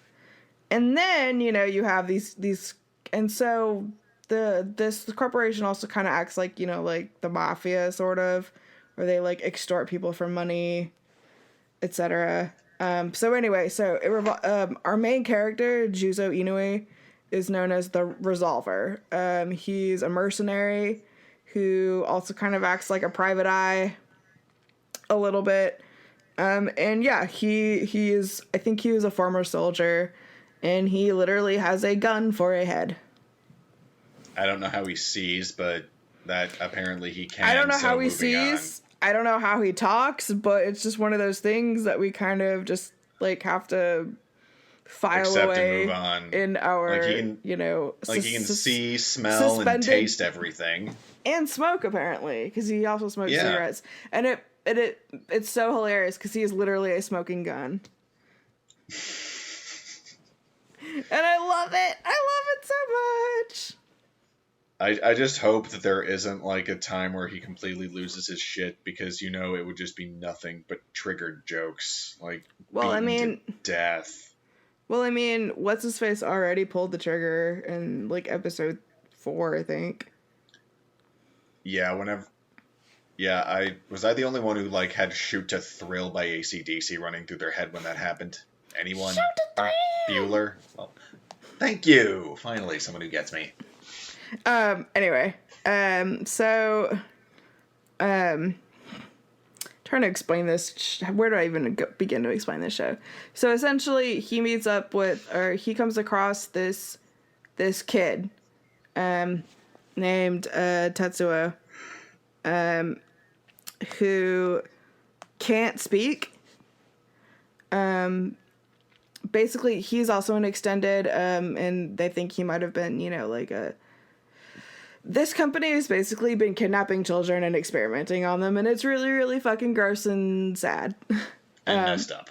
And then, you have these and so this corporation also kind of acts like, like the mafia sort of, where they like extort people for money, etc. So anyway, our main character, Juzo Inoue, is known as the Resolver. He's a mercenary who also kind of acts like a private eye a little bit. And yeah, he is, I think he was a former soldier, and he literally has a gun for a head. I don't know how he sees, but that apparently he can. I don't know how he sees. I don't know how he talks, but it's just one of those things that we kind of just like have to file accept away and move on. In our, like he can, he can see, smell, and taste everything, and smoke apparently, because he also smokes cigarettes, and it's so hilarious because he is literally a smoking gun. And I love it. I love it so much. I just hope that there isn't like a time where he completely loses his shit, because it would just be nothing but triggered jokes, like to death. Well, I mean, what's his face already pulled the trigger in like episode 4, I think. Yeah, I the only one who like had "Shoot to Thrill" by AC/DC running through their head when that happened? Anyone? Shoot to Thrill! Bueller? Well, thank you. Finally, someone who gets me. Anyway, trying to explain this. Where do I even begin to explain this show? So essentially, he comes across this kid, named Tetsuo, who can't speak. Basically, he's also an extended, and they think he might have been, this company has basically been kidnapping children and experimenting on them, and it's really, really fucking gross and sad. And messed up.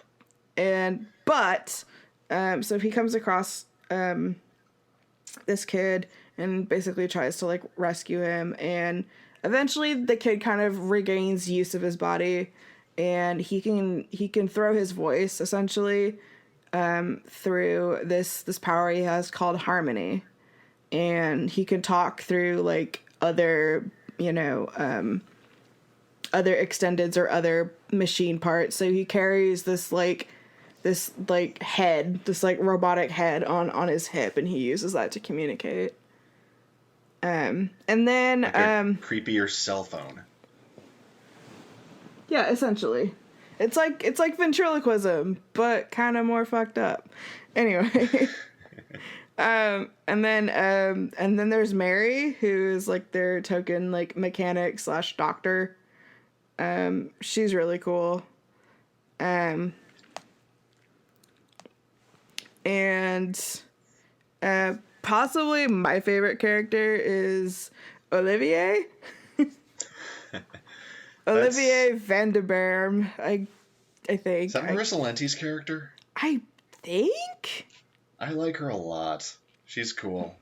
So he comes across this kid and basically tries to, like, rescue him, and eventually the kid kind of regains use of his body, and he can throw his voice, essentially, through this power he has called Harmony. And he can talk through like other extendeds or other machine parts. So he carries this head, this like robotic head on his hip, and he uses that to communicate. And then like a creepier cell phone. Yeah, essentially. It's like ventriloquism, but kind of more fucked up. Anyway. And then there's Mary, who is like their token like mechanic / doctor. She's really cool. And possibly my favorite character is Olivier. Olivier Vanderberm, I think. Is that Marissa Lenti's character? I think. I like her a lot. She's cool.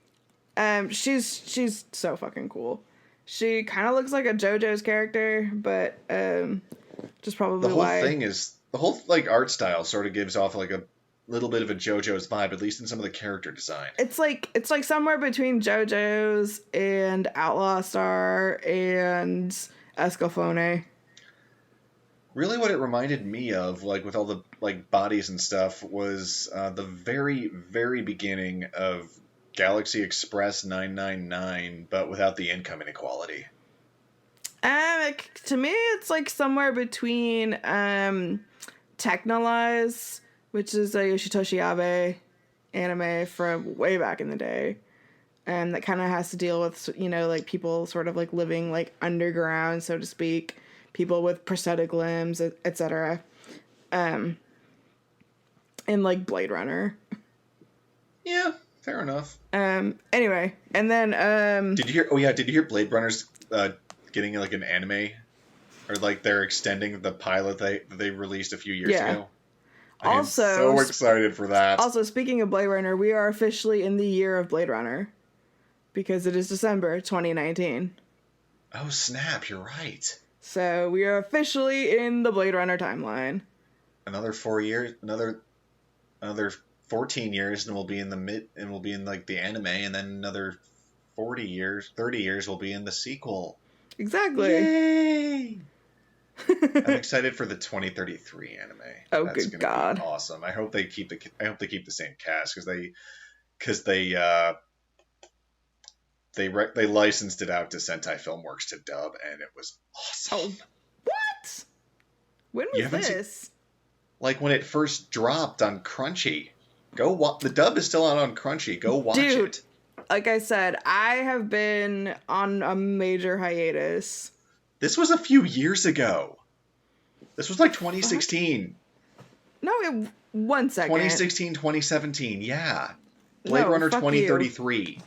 She's so fucking cool. She kind of looks like a JoJo's character, but just probably why. The whole like art style sort of gives off like a little bit of a JoJo's vibe, at least in some of the character design. It's like somewhere between JoJo's and Outlaw Star and Escaflowne. Really what it reminded me of, like with all the like bodies and stuff, was the very, very beginning of Galaxy Express 999, but without the income inequality. To me, it's like somewhere between Technolize, which is a Yoshitoshi Abe anime from way back in the day, and that kind of has to deal with, like people sort of like living like underground, so to speak. People with prosthetic limbs, etc. And like Blade Runner. Yeah, fair enough. Anyway, and then Did you hear? Oh yeah, did you hear Blade Runner's getting like an anime, or like they're extending the pilot they released a few years ago? I am so excited for that. Also, speaking of Blade Runner, we are officially in the year of Blade Runner because it is December 2019. Oh snap! You're right. So we are officially in the Blade Runner timeline. Another 4 years, another 14 years and we'll be in like the anime, and then another 30 years we'll be in the sequel. Exactly. Yay! I'm excited for the 2033 anime. Oh, That's good gonna God. be awesome. I hope they keep the same cast, because they licensed it out to Sentai Filmworks to dub, and it was awesome. Oh, what? When was this? Like when it first dropped on Crunchy. The dub is still out on Crunchy. Go watch it. Like I said, I have been on a major hiatus. This was a few years ago. This was like 2016. No, 1 second. 2016, 2017, yeah. Blade Runner 2033.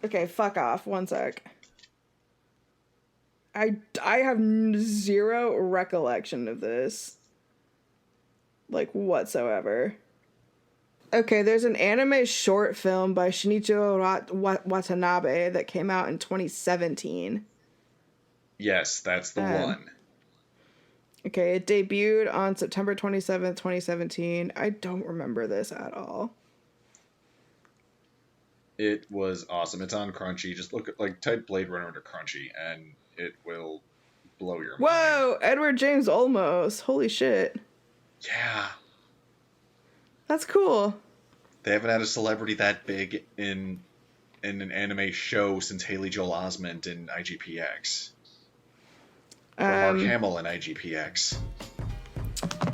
Okay, fuck off. 1 sec. I have zero recollection of this. Like, whatsoever. Okay, there's an anime short film by Shinichiro Watanabe that came out in 2017. Yes, that's the one. Okay, it debuted on September 27th, 2017. I don't remember this at all. It was awesome. It's on Crunchy. Just type Blade Runner into Crunchy, and it will blow your mind. Whoa, Edward James Olmos. Holy shit. Yeah. That's cool. They haven't had a celebrity that big in an anime show since Haley Joel Osment in IGPX. Or Mark Hamill in IGPX.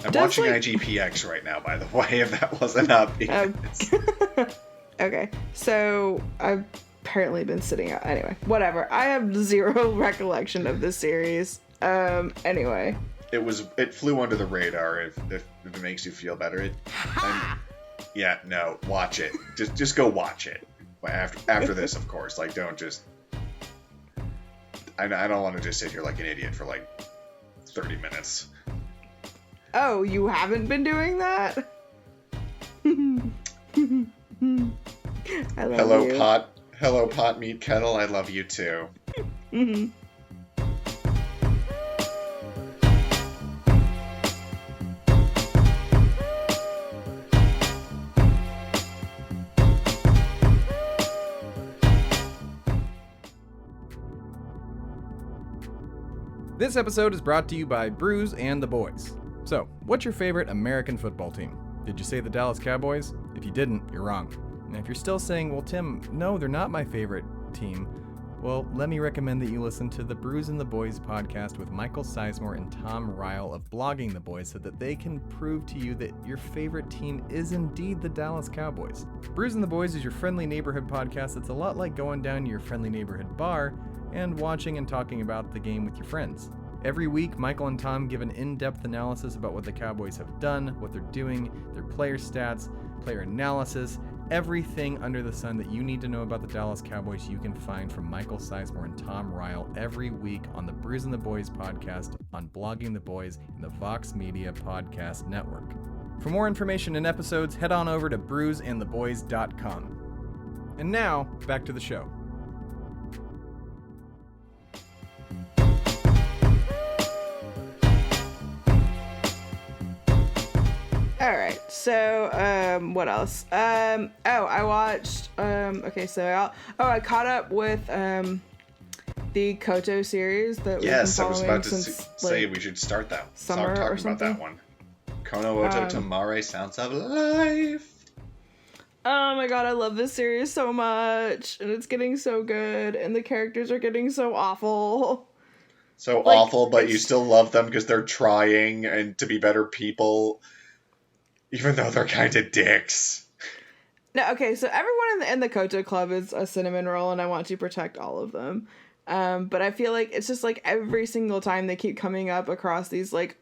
I'm watching IGPX right now, by the way, if that wasn't obvious. Okay, so I've apparently been sitting out. Anyway, whatever. I have zero recollection of this series. Anyway. It flew under the radar, if it makes you feel better. Yeah, no, watch it. Just go watch it. After this, of course. Like, don't just... I don't want to just sit here like an idiot for like 30 minutes. Oh, you haven't been doing that? I love you. Hello, pot meat kettle. I love you too. This episode is brought to you by Brews and the Boys. So, what's your favorite American football team? Did you say the Dallas Cowboys? If you didn't, you're wrong. And if you're still saying, well, Tim, no, they're not my favorite team, well, let me recommend that you listen to the Brews and the Boys podcast with Michael Sizemore and Tom Ryle of Blogging the Boys so that they can prove to you that your favorite team is indeed the Dallas Cowboys. Brews and the Boys is your friendly neighborhood podcast that's a lot like going down to your friendly neighborhood bar and watching and talking about the game with your friends. Every week, Michael and Tom give an in-depth analysis about what the Cowboys have done, what they're doing, their player stats, player analysis, everything under the sun that you need to know about the Dallas Cowboys you can find from Michael Sizemore and Tom Ryle every week on the Brews and the Boys podcast on Blogging the Boys and the Vox Media Podcast Network. For more information and episodes, head on over to brewsandtheboys.com. And now, back to the show. All right. So, what else? I watched. Okay, so I caught up with the Koto series that we've been following. I was about to since, say we should start that. Summer Start or talking about something. that one. Kono Oto Tamare Sounds of Life. Oh my god, I love this series so much, and it's getting so good, and the characters are getting so awful. So awful, but you still love them because they're trying and to be better people. Even though they're kind of dicks. No, okay, so everyone in the Koto Club is a cinnamon roll, and I want to protect all of them. But I feel like it's just like every single time they keep coming up across these like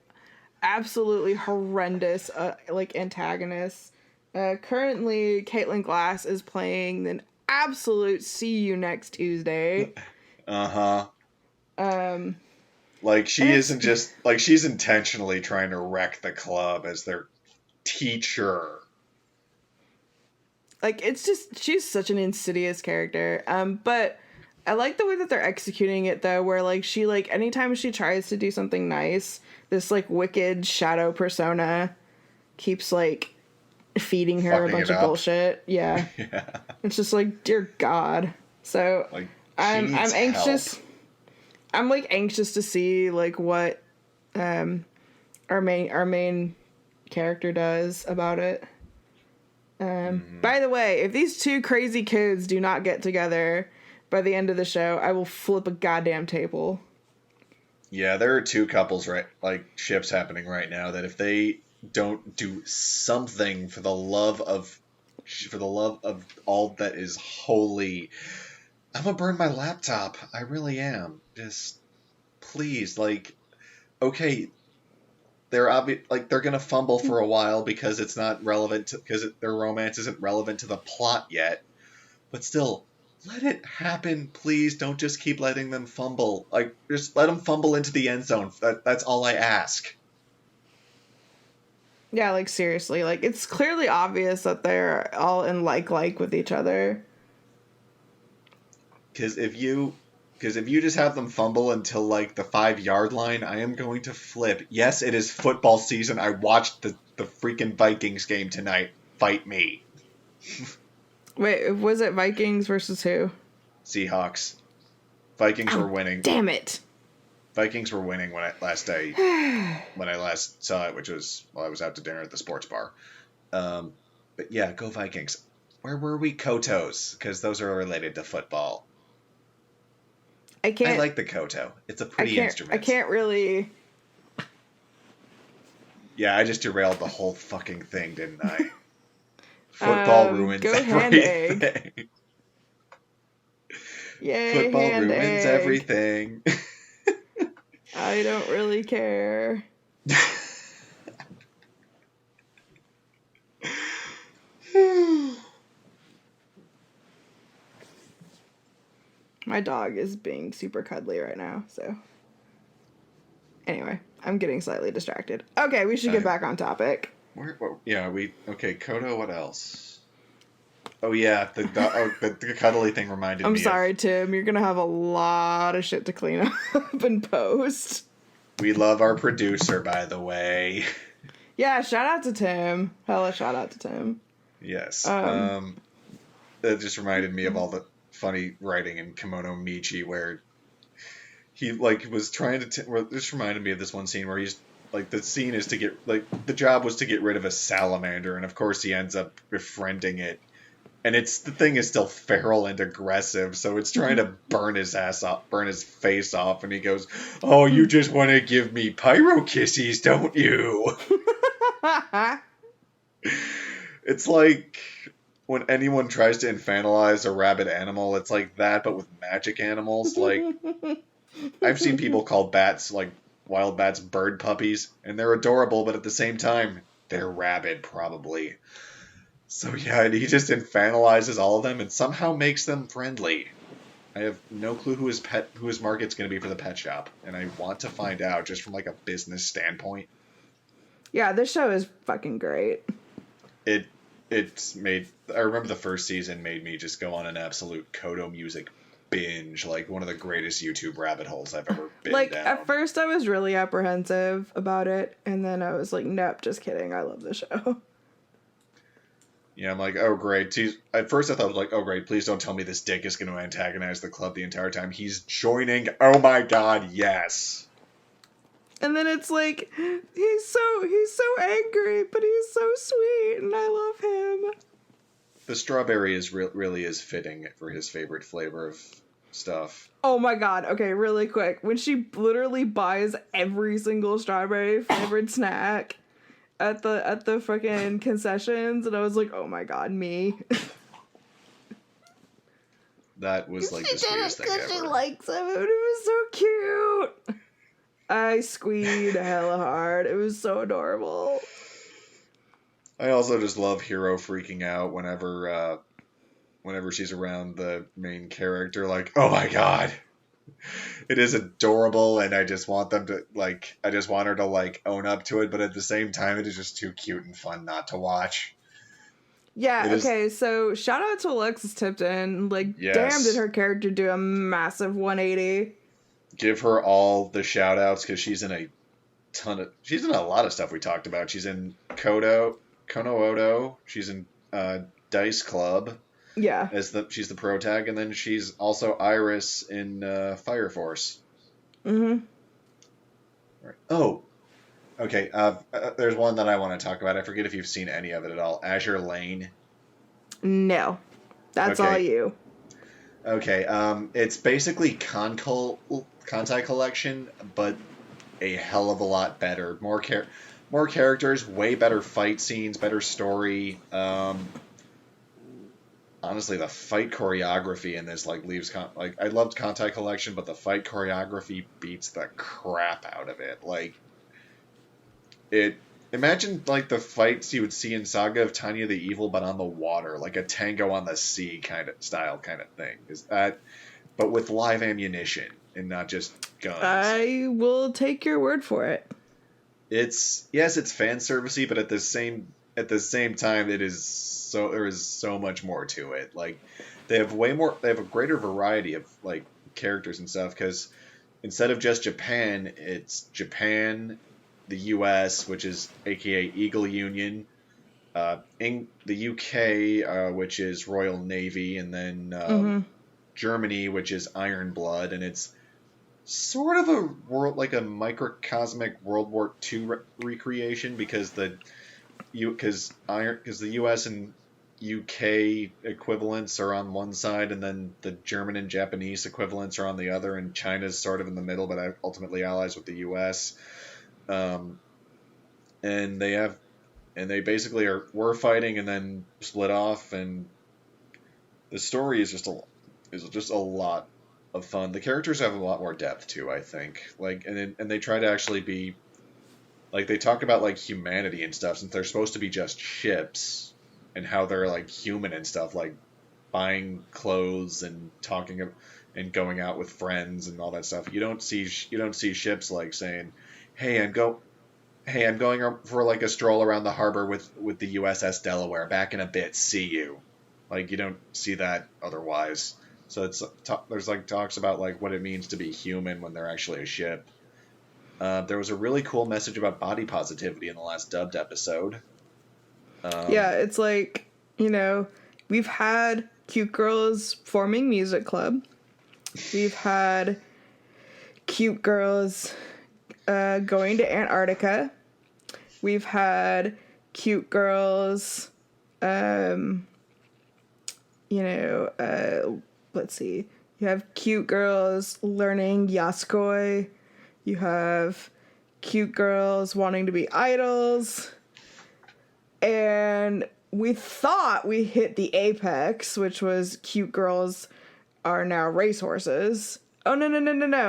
absolutely horrendous antagonists. Currently, Caitlin Glass is playing an absolute see you next Tuesday. Like she isn't just like she's intentionally trying to wreck the club as their teacher. Like it's just she's such an insidious character. But I like the way that they're executing it though, where like she like anytime she tries to do something nice, this like wicked shadow persona keeps like feeding her a bunch of bullshit. Yeah. Yeah. It's just like, dear God. So Like, I'm anxious. Help. I'm like anxious to see like what our main character does about it. By the way, if these two crazy kids do not get together by the end of the show, I will flip a goddamn table. Yeah, there are two couples ships happening right now that if they don't do something for the love of all that is holy, I'm gonna burn my laptop. I really am. Just please, okay, they're gonna fumble for a while because it's not relevant because their romance isn't relevant to the plot yet. But still, let it happen, please. Don't just keep letting them fumble. Just let them fumble into the end zone. That's all I ask. Yeah, seriously, it's clearly obvious that they're all in like with each other. Because if you just have them fumble until the 5-yard line, I am going to flip. Yes, it is football season. I watched the freaking Vikings game tonight. Fight me. Wait, was it Vikings versus who? Seahawks. Vikings were winning. Damn it. Vikings were winning when I last saw it, which was while I was out to dinner at the sports bar. But yeah, go Vikings. Where were we? Kotos, because those are related to football. I like the koto. It's a pretty instrument. I can't really. Yeah, I just derailed the whole fucking thing, didn't I? Football ruins everything. Yay, football ruins everything. I don't really care. My dog is being super cuddly right now, so. Anyway, I'm getting slightly distracted. Okay, we should get back on topic. Okay, Kodo, what else? Oh yeah, the cuddly thing reminded me. I'm sorry, Tim. You're gonna have a lot of shit to clean up and post. We love our producer, by the way. Yeah, shout out to Tim. Hella shout out to Tim. Yes. That just reminded me of all the funny writing in Kimono Michi where he was trying to this reminded me of this one scene where he's the scene is to get the job was to get rid of a salamander, and of course he ends up befriending it, and the thing is still feral and aggressive, so it's trying to burn his face off, and he goes, "Oh, you just want to give me pyro kissies, don't you?" It's like when anyone tries to infantilize a rabid animal, it's like that, but with magic animals. I've seen people call bats, wild bats, bird puppies, and they're adorable, but at the same time, they're rabid, probably. So yeah, he just infantilizes all of them and somehow makes them friendly. I have no clue who his market's going to be for the pet shop, and I want to find out just from a business standpoint. Yeah, this show is fucking great. I remember the first season made me just go on an absolute Kodo music binge, one of the greatest YouTube rabbit holes I've ever been down. At first I was really apprehensive about it, and then I was like, nope, just kidding, I love the show. Yeah, I'm like, oh great. At first I thought, oh great, please don't tell me this dick is going to antagonize the club the entire time. He's joining. Oh my god, yes. And then it's like, he's so angry, but he's so sweet, and I love him. The strawberry really is fitting for his favorite flavor of stuff. Oh my god, okay, really quick. When she literally buys every single strawberry flavored snack at the fucking concessions, and I was like, oh my god, me. That was the sweetest thing ever. She likes him, and it was so cute. I squeed hella hard. It was so adorable. I also just love Hiro freaking out whenever she's around the main character. Oh my god, it is adorable, and I just want them to I just want her to own up to it, but at the same time, it is just too cute and fun not to watch. Yeah. Okay. So shout out to Alexis Tipton. Yes. Damn, did her character do a massive 180? Give her all the shout outs because she's in a lot of stuff we talked about. She's in Kodo. Kono Odo. She's in Dice Club. Yeah. She's the pro tag, and then she's also Iris in Fire Force. Mm-hmm. Right. Oh, okay. There's one that I want to talk about. I forget if you've seen any of it at all. Azure Lane. No. That's all you. Okay. It's basically Kantai Collection, but a hell of a lot better. More characters, way better fight scenes, better story. Honestly, the fight choreography in this leaves I loved Kantai Collection, but the fight choreography beats the crap out of it. Imagine the fights you would see in Saga of Tanya the Evil, but on the water, like a Tango on the Sea kind of thing. But with live ammunition and not just guns. I will take your word for it. It's fan servicey, but at the same time, there is so much more to it. They have a greater variety of characters and stuff, because instead of just Japan, it's Japan, the US, which is aka Eagle Union, in the UK, which is Royal Navy, and then Germany, which is Iron Blood, and it's sort of a a microcosmic World War II recreation, because the US and UK equivalents are on one side, and then the German and Japanese equivalents are on the other, and China's sort of in the middle, but ultimately allies with the US. And they basically were fighting and then split off, and the story is just a lot of fun. The characters have a lot more depth too, I think. And they try to actually be they talk about humanity and stuff, since they're supposed to be just ships, and how they're human and stuff, buying clothes and talking and going out with friends and all that stuff. You don't see ships saying, "Hey, I'm going for a stroll around the harbor with the USS Delaware. Back in a bit. See you." You don't see that otherwise. So there's talks about what it means to be human when they're actually a ship. There was a really cool message about body positivity in the last dubbed episode. Yeah, it's we've had cute girls forming music club. We've had cute girls going to Antarctica. We've had cute girls, let's see. You have cute girls learning Yaskoi. You have cute girls wanting to be idols. And we thought we hit the apex, which was cute girls are now racehorses. Oh, no. No,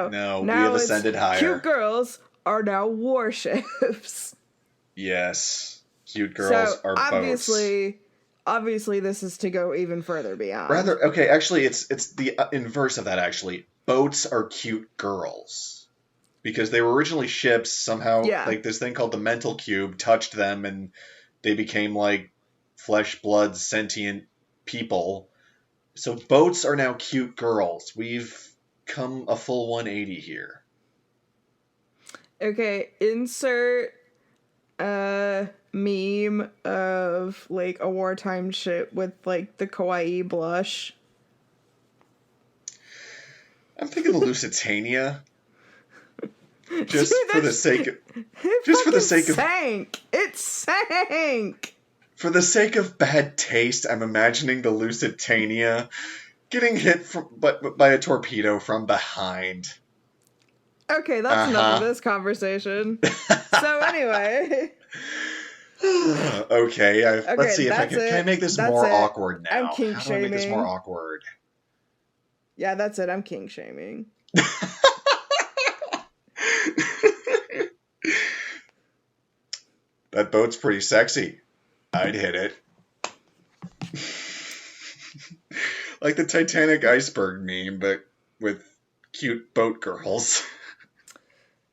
now we have ascended higher. Cute girls are now warships. Yes. Cute girls are boats. Obviously, this is to go even further beyond. Actually, it's the inverse of that, actually. Boats are cute girls. Because they were originally ships, somehow, this thing called the mental cube touched them, and they became, flesh, blood, sentient people. So boats are now cute girls. We've come a full 180 here. Okay, insert meme of a wartime ship with the kawaii blush. I'm thinking of Lusitania. Just for the sake of it sank. For the sake of bad taste, I'm imagining the Lusitania getting hit by a torpedo from behind. Okay, that's enough of this conversation. So anyway. Okay, let's see if I can I make this more awkward now? I'm kink shaming. How do I make this more awkward? Yeah, that's it. I'm kink shaming. That boat's pretty sexy. I'd hit it. Like the Titanic iceberg meme, but with cute boat girls.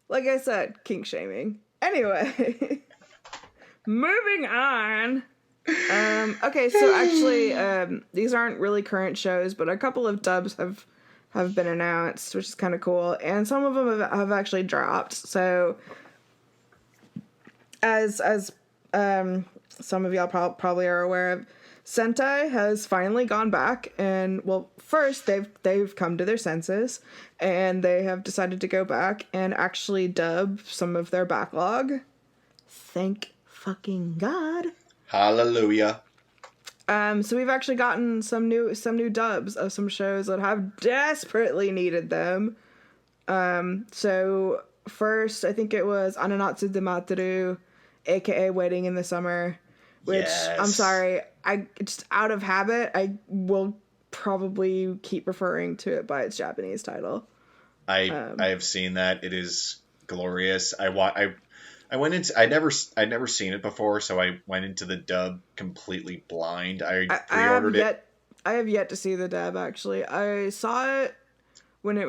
Like I said, kink shaming. Anyway, moving on. Okay, so actually, these aren't really current shows, but a couple of dubs have been announced, which is kind of cool, and some of them have actually dropped. So, as some of y'all probably are aware of, Sentai has finally gone back and, well, first they've come to their senses and they have decided to go back and actually dub some of their backlog. Thank fucking God. Hallelujah. So we've actually gotten some new dubs of some shows that have desperately needed them. So first, I think it was Ananatsu Demateru, aka Waiting in the Summer, which, yes. I'm sorry, I just out of habit, I will probably keep referring to it by its Japanese title. I have seen that. It is glorious. I went into I'd never seen it before, so I went into the dub completely blind. I pre-ordered it. I have yet to see the dub, actually. I saw it when it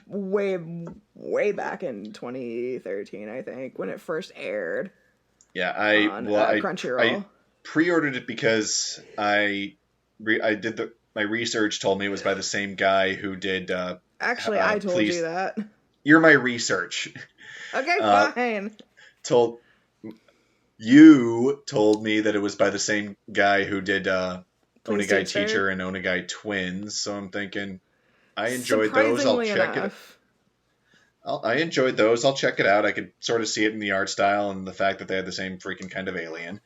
way back in 2013, I think, when it first aired. Yeah, on Crunchyroll. I pre-ordered it because my research told me it was by the same guy who did. Actually, I told you that. You're my research. Okay, fine. You told me that it was by the same guy who did Onegai Teacher and Onegai Twins, so I'm thinking I enjoyed those. I'll check it. I enjoyed those. I'll check it out. I could sort of see it in the art style and the fact that they had the same freaking kind of alien.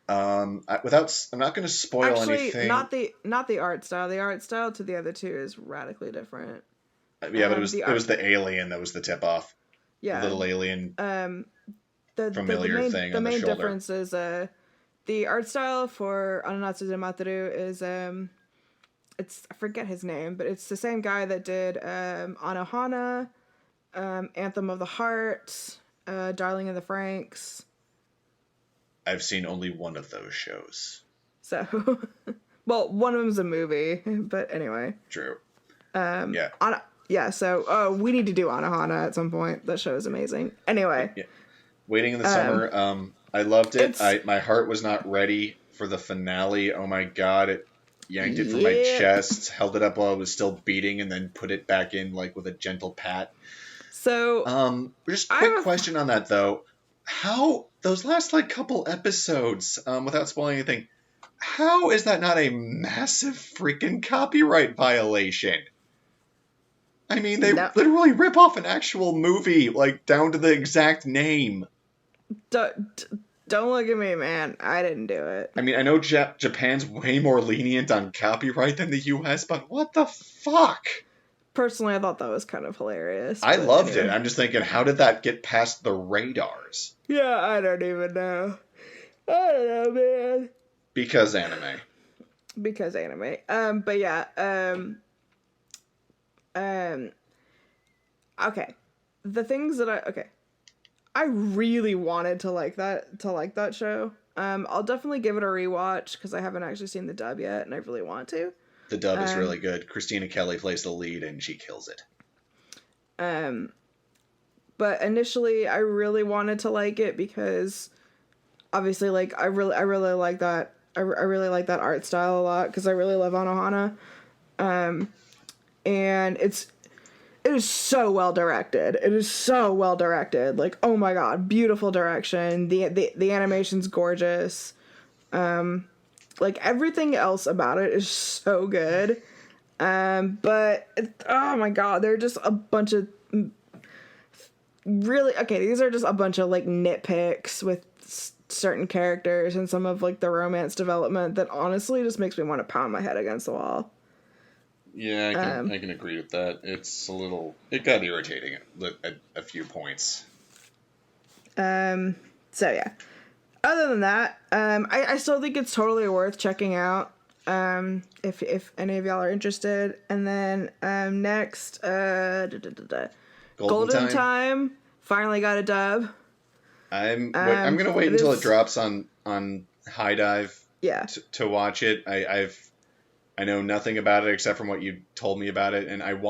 I'm not going to spoil anything. Not the art style. The art style to the other two is radically different. Yeah, but it was the alien that was the tip off. Yeah, the little alien. Familiar thing. The on main the shoulder. difference is the art style for Ananatsu Demateru is it's, I forget his name, but it's the same guy that did Anohana, Anthem of the Heart, Darling in the Franxx. I've seen only one of those shows. So, well, one of them's a movie, but anyway. True. Yeah. So, we need to do Anohana at some point. That show is amazing. Anyway. Yeah. Waiting in the Summer. I loved it. My heart was not ready for the finale. Oh my god! It yanked it from my chest, held it up while it was still beating, and then put it back in like with a gentle pat. So, just a quick question on that though. How those last like couple episodes, without spoiling anything, how is that not a massive freaking copyright violation? I mean, they literally rip off an actual movie, like down to the exact name. Don't look at me, man. I didn't do it. I mean, I know Japan's way more lenient on copyright than the US, but what the fuck? Personally, I thought that was kind of hilarious. I loved it. I'm just thinking, how did that get past the radars? Yeah, I don't even know. I don't know, man. Because anime. But yeah, okay. The things that I really wanted to like that show. I'll definitely give it a rewatch because I haven't actually seen the dub yet, and I really want to. The dub is really good. Christina Kelly plays the lead, and she kills it. But initially, I really wanted to like it because, obviously, like I really like that. I really like that art style a lot because I really love Anohana. And it is so well directed. Like, oh my god, beautiful direction. The animation's gorgeous. Like everything else about it is so good. But oh my god, they're just a bunch of these are just a bunch of like nitpicks with certain characters and some of like the romance development that honestly just makes me want to pound my head against the wall. Yeah, I can agree with that. It got irritating at a few points. So yeah. Other than that, I still think it's totally worth checking out. If any of y'all are interested. And then next, Golden Time finally got a dub. I'm gonna wait until it drops on High Dive. Yeah. To watch it. I know nothing about it except from what you told me about it, and I've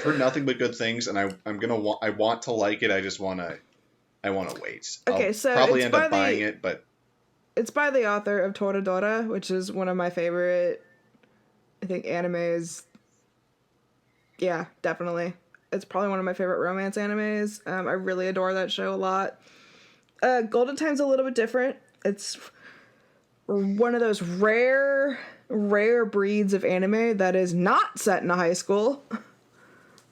heard nothing but good things, and I want to like it. I just wanna wait. Okay, I'll so probably end up buying it, but it's by the author of Toradora, which is one of my favorite, I think, animes. Yeah, definitely. It's probably one of my favorite romance animes. I really adore that show a lot. Golden Time's a little bit different. It's one of those rare breeds of anime that is not set in a high school.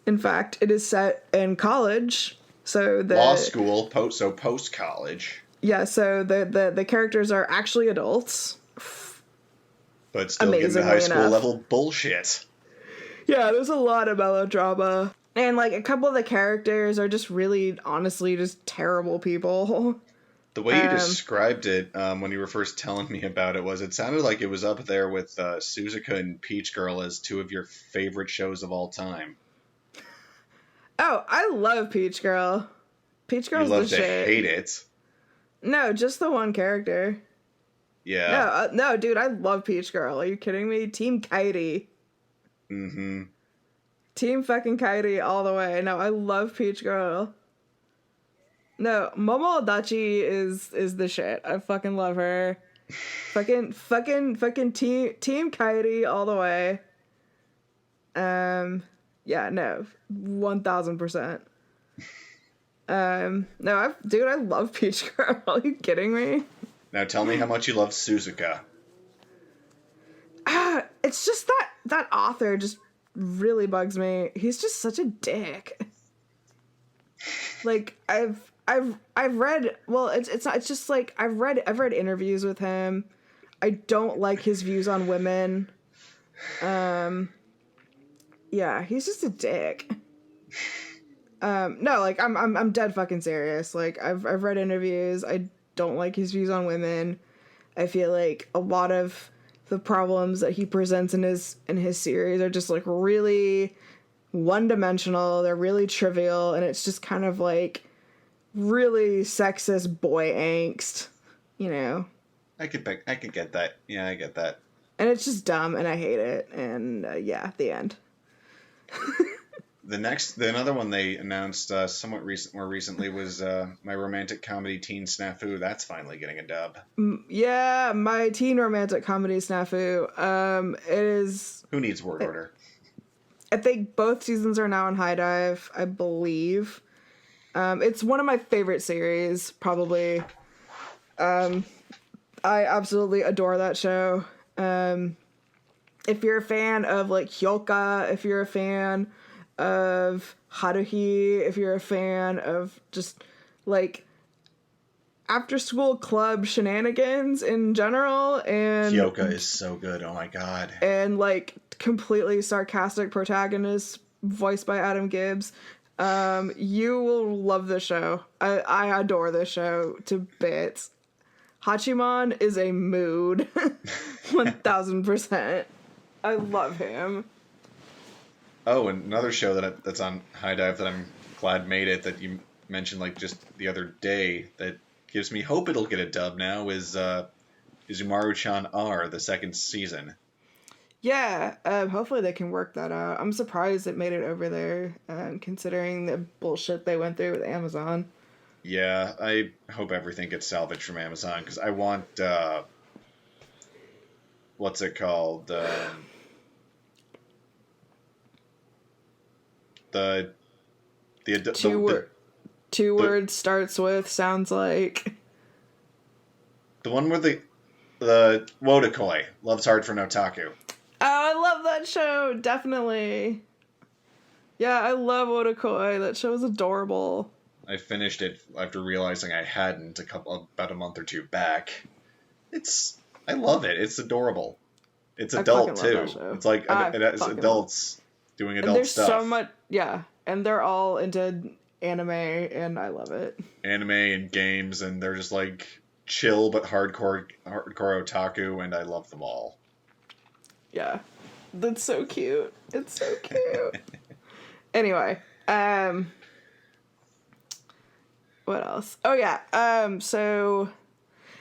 In fact, it is set in college. So law school, post college. Yeah, so the characters are actually adults. But still getting the high school level bullshit. Yeah, there's a lot of melodrama. And, like, a couple of the characters are just really, honestly, just terrible people. The way you described it when you were first telling me about it sounded like it was up there with Suzuka and Peach Girl as two of your favorite shows of all time. Oh, I love Peach Girl. Peach Girl's the shit. You love to hate it. No, just the one character. Yeah. No, dude, I love Peach Girl. Are you kidding me? Team Kairi. Mm-hmm. Team fucking Kairi all the way. No, I love Peach Girl. No, Momo Adachi is the shit. I fucking love her. fucking team Kairi all the way. Yeah, no. 1000%. No, dude, I love Peach Girl. Are you kidding me? Now tell me how much you love Suzuka. It's just that author just really bugs me. He's just such a dick. Like I've read, well, it's not, it's just like I've read interviews with him. I don't like his views on women. Yeah, he's just a dick. No, like I'm dead fucking serious. Like I've read interviews. I don't like his views on women. I feel like a lot of the problems that he presents in his series are just like really one-dimensional. They're really trivial, and it's just kind of like really sexist boy angst, you know. I could get that. Yeah, I get that. And it's just dumb, and I hate it. And yeah, the end. The another one they announced more recently was my romantic comedy teen snafu. That's finally getting a dub. Yeah, my teen romantic comedy snafu. It is. Who needs word order? I think both seasons are now on High Dive, I believe. It's one of my favorite series, probably. I absolutely adore that show. If you're a fan of like Hyoka, if you're a fan of Haruhi, if you're a fan of just like after school club shenanigans in general, and Hyoka is so good, oh my god. And like completely sarcastic protagonist voiced by Adam Gibbs, you will love this show. I adore this show to bits. Hachiman is a mood. 1000%. I love him. Oh, and another show that's on High Dive that I'm glad made it, that you mentioned like just the other day, that gives me hope it'll get a dub now, is Umaru-chan R, the second season. Yeah, hopefully they can work that out. I'm surprised it made it over there, considering the bullshit they went through with Amazon. Yeah, I hope everything gets salvaged from Amazon, because I want, what's it called? Two words starts with, sounds like. The one where the Wodakoi, Love's Hard for Notaku. Oh, I love that show, definitely. Yeah, I love Wodakoi. That show is adorable. I finished it after realizing I hadn't about a month or two back. I love it. It's adorable. It's adult too. It's like it's adults doing adult stuff. There's so much, yeah, and they're all into anime, and I love it. Anime and games, and they're just like chill but hardcore otaku, and I love them all. Yeah, that's so cute. It's so cute. Anyway, what else? Oh yeah,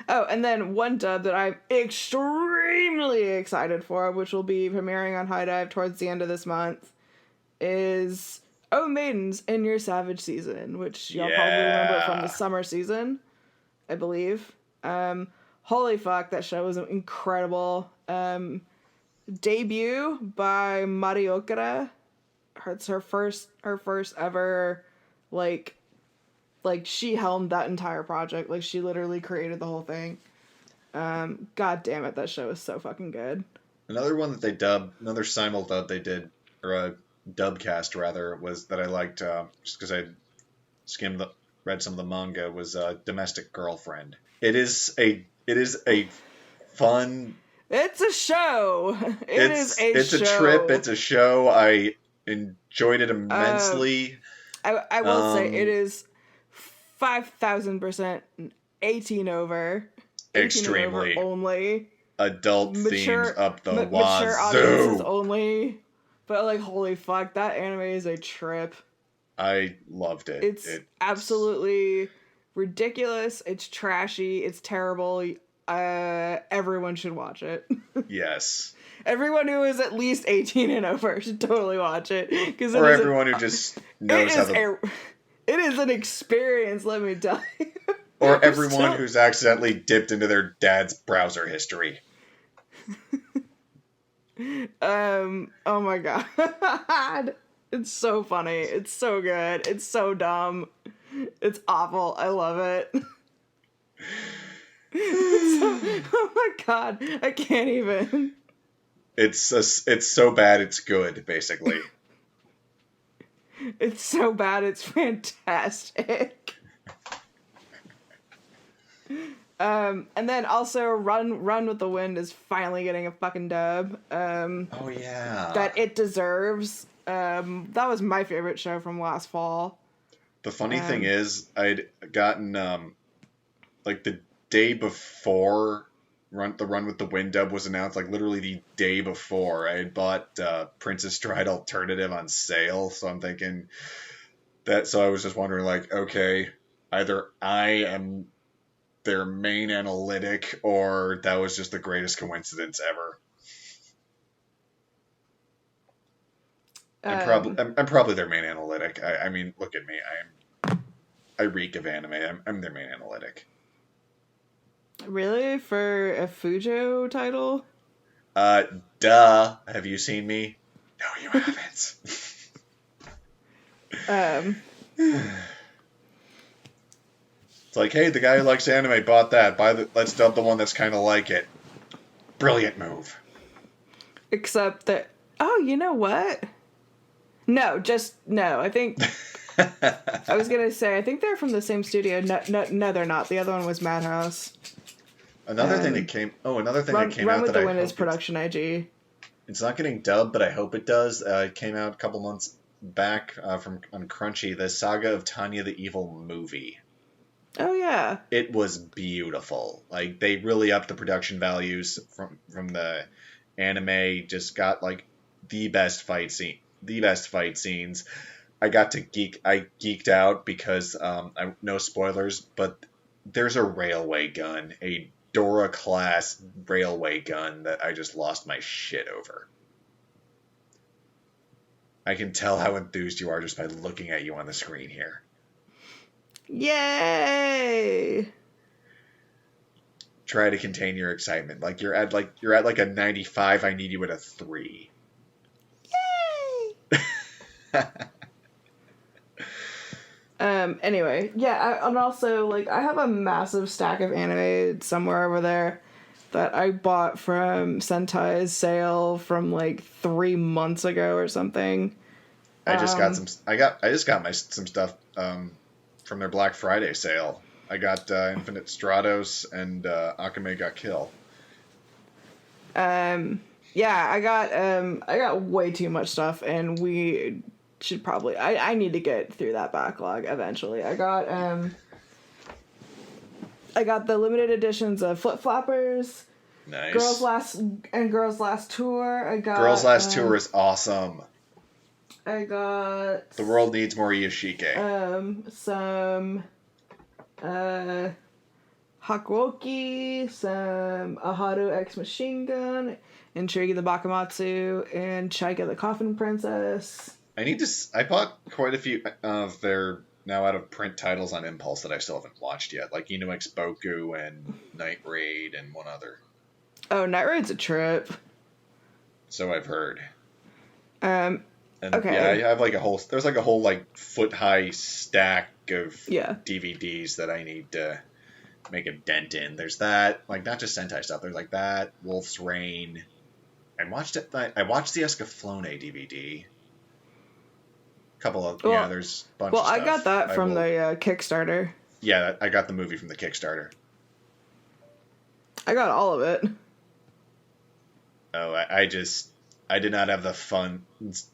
and then one dub that I'm extremely excited for, which will be premiering on High Dive towards the end of this month, is Oh Maidens in Your Savage Season, which y'all probably remember from the summer season, I believe. Holy fuck, that show was incredible. Debut by Mari Okura. It's her first ever like like, she helmed that entire project. Like, she literally created the whole thing. God damn it, that show is so fucking good. Another one that they another simul-dub they did, or a dubcast rather, was that I liked, just because I read some of the manga, was Domestic Girlfriend. It is a fun... It's a show! It's a trip, it's a show. I enjoyed it immensely. I will say, it is 5,000% 18 over. 18 extremely. Over only. Adult themes up the wazoo. Mature audiences only. But, like, holy fuck, that anime is a trip. I loved it. It's absolutely ridiculous. It's trashy. It's terrible. Everyone should watch it. Yes. Everyone who is at least 18 and over should totally watch it. Or everyone who just knows how to... It is an experience, let me tell you. Or everyone who's accidentally dipped into their dad's browser history. Oh my god. It's so funny. It's so good. It's so dumb. It's awful. I love it. Oh my god. I can't even. It's so bad it's good, basically. It's so bad it's fantastic. And then also Run with the Wind is finally getting a fucking dub. Oh yeah. That it deserves. That was my favorite show from last fall. The funny thing is, I'd gotten like the day before the Run with the Wind dub was announced, like literally the day before, I had bought Princess Stride Alternative on sale, so I'm thinking that, so I was just wondering, like, okay, either I am their main analytic, or that was just the greatest coincidence ever. I'm probably their main analytic. I mean, look at me. I reek of anime. I'm their main analytic. Really? For a Fujo title? Duh. Have you seen me? No, you haven't. It's like, hey, the guy who likes anime bought that. Let's dub the one that's kind of like it. Brilliant move. Except that, oh, you know what? No, I think, I was going to say, I think they're from the same studio. No, they're not. The other one was Madhouse. Another thing that came out Run with the Wind is Production IG. It's not getting dubbed, but I hope it does. It came out a couple months back on Crunchy, the Saga of Tanya the Evil movie. Oh, yeah. It was beautiful. Like, they really upped the production values from the anime. Just got, like, the best fight scenes. I geeked out because, no spoilers, but there's a railway gun, a Dora class railway gun that I just lost my shit over. I can tell how enthused you are just by looking at you on the screen here. Yay! Try to contain your excitement. Like you're at a 95. I need you at a 3. Yay! Anyway, yeah, and also, like, I have a massive stack of anime somewhere over there that I bought from Sentai's sale from, like, 3 months ago or something. I just got some stuff from their Black Friday sale. I got Infinite Stratos and Akame ga Kill. Yeah, I got way too much stuff, and we should probably... I need to get through that backlog eventually. I got the limited editions of Flip Flappers. Nice. Girls Last Tour. I got... Girls Last Tour is awesome. I got... The world needs more Yoshike. Some... Hakuoki, some Aharu X Machine Gun, Intrigue the Bakamatsu, and Chaika the Coffin Princess. I bought quite a few of their now out of print titles on Impulse that I still haven't watched yet, like Inu X Boku and Night Raid and one other. Oh, Night Raid's a trip. So I've heard. And And okay. yeah, I have like there's like a whole like foot high stack of Yeah. DVDs that I need to make a dent in. There's that, like not just Sentai stuff. There's like that, Wolf's Rain. I watched the Escaflowne DVD. Couple of there's a bunch of stuff. I got that from the Kickstarter. Yeah, I got the movie from the Kickstarter. I got all of it. Oh, I did not have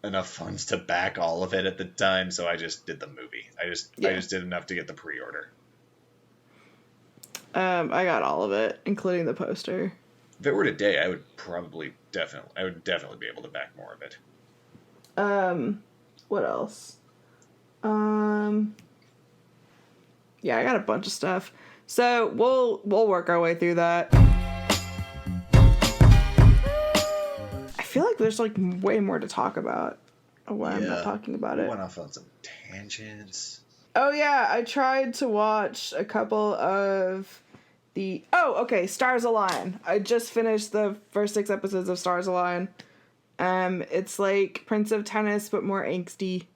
enough funds to back all of it at the time, so I just did the movie. I just did enough to get the pre-order. I got all of it, including the poster. If it were today, I would definitely be able to back more of it. What else? Yeah, I got a bunch of stuff. So we'll work our way through that. I feel like there's like way more to talk about when I'm not talking about it. We went off on some tangents. Oh yeah, I tried to watch a couple of Stars Align. I just finished the first 6 episodes of Stars Align. It's like Prince of Tennis but more angsty.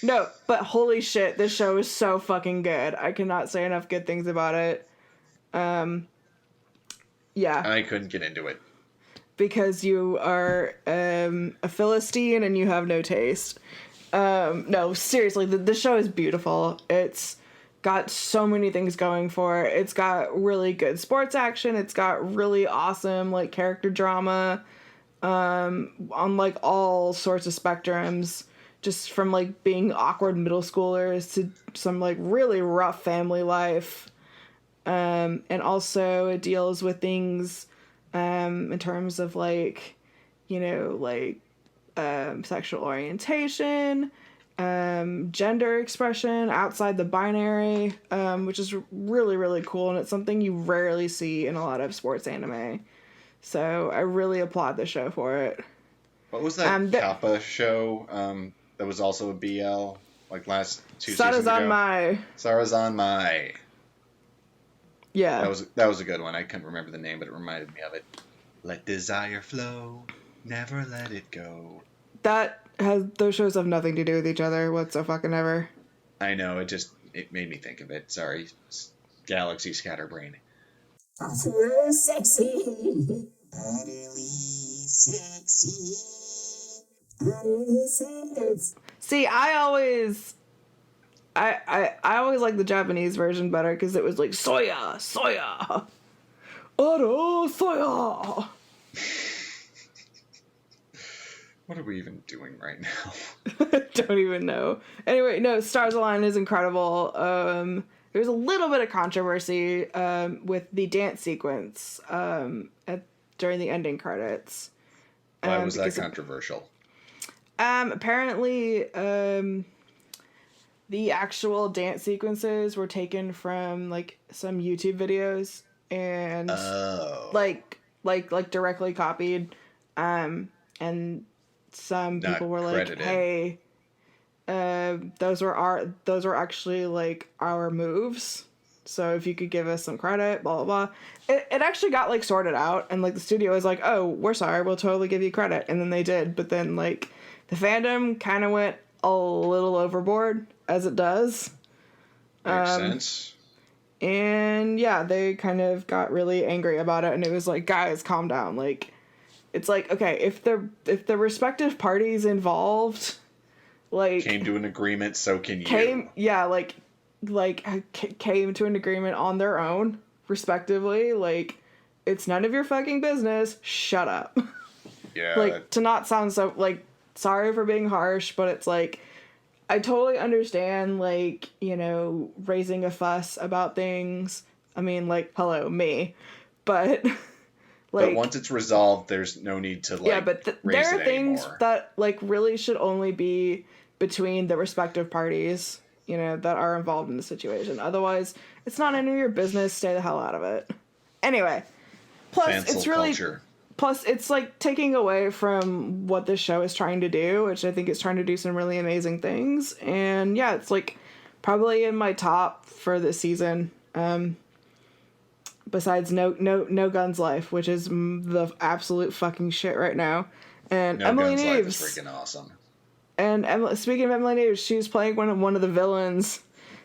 No, but holy shit, this show is so fucking good. I cannot say enough good things about it. Yeah. I couldn't get into it. Because you are a Philistine and you have no taste. No, seriously, the show is beautiful. It's got so many things going for it. It's got really good sports action. It's got really awesome, like, character drama on, like, all sorts of spectrums. Just from, like, being awkward middle schoolers to some, like, really rough family life. And also it deals with things in terms of, like, you know, like, sexual orientation, gender expression outside the binary, which is really, really cool. And it's something you rarely see in a lot of sports anime. So I really applaud the show for it. What was that Kappa show that was also a BL, like last 2 seasons ago? Sarazan Mai. Yeah. That was a good one. I couldn't remember the name, but it reminded me of it. Let desire flow, never let it go. Those shows have nothing to do with each other whatsoever. I know, it made me think of it. Sorry. Galaxy Scatterbrain. Sexy. Utterly sexy. Utterly sexy. See, I always like the Japanese version better because it was like soya, oro soya. What are we even doing right now? Don't even know. Anyway, no, Stars Align is incredible. There's a little bit of controversy with the dance sequence during the ending credits. Why was that controversial? Apparently, the actual dance sequences were taken from like some YouTube videos and like directly copied. And some people were like, "Hey, those were actually like our moves. So if you could give us some credit, blah blah blah." It actually got like sorted out, and like the studio was like, "Oh, we're sorry, we'll totally give you credit," and then they did. But then like the fandom kind of went a little overboard, as it does. Makes sense. And yeah, they kind of got really angry about it, and it was like, guys, calm down. Like, it's like, okay, if the respective parties involved, like, came to an agreement, so can you. Came to an agreement on their own, respectively. Like, it's none of your fucking business. Shut up. Yeah. Like, to not sound so, like, sorry for being harsh, but it's like, I totally understand, like, you know, raising a fuss about things. I mean, like, hello, me. But, like... But once it's resolved, there's no need to, like, yeah, but there are things anymore. that, like, really should only be between the respective parties, you know, that are involved in the situation. Otherwise, it's not any of your business. Stay the hell out of it. Anyway. Plus, Cancel it's really... culture. Plus, it's, like, taking away from what this show is trying to do, which I think it's trying to do some really amazing things. And, yeah, it's, like, probably in my top for this season. Besides No Guns Life, which is the absolute fucking shit right now. And No Emily Guns Life is Neves. freaking awesome. And speaking of Emily Neves, she was playing one of the villains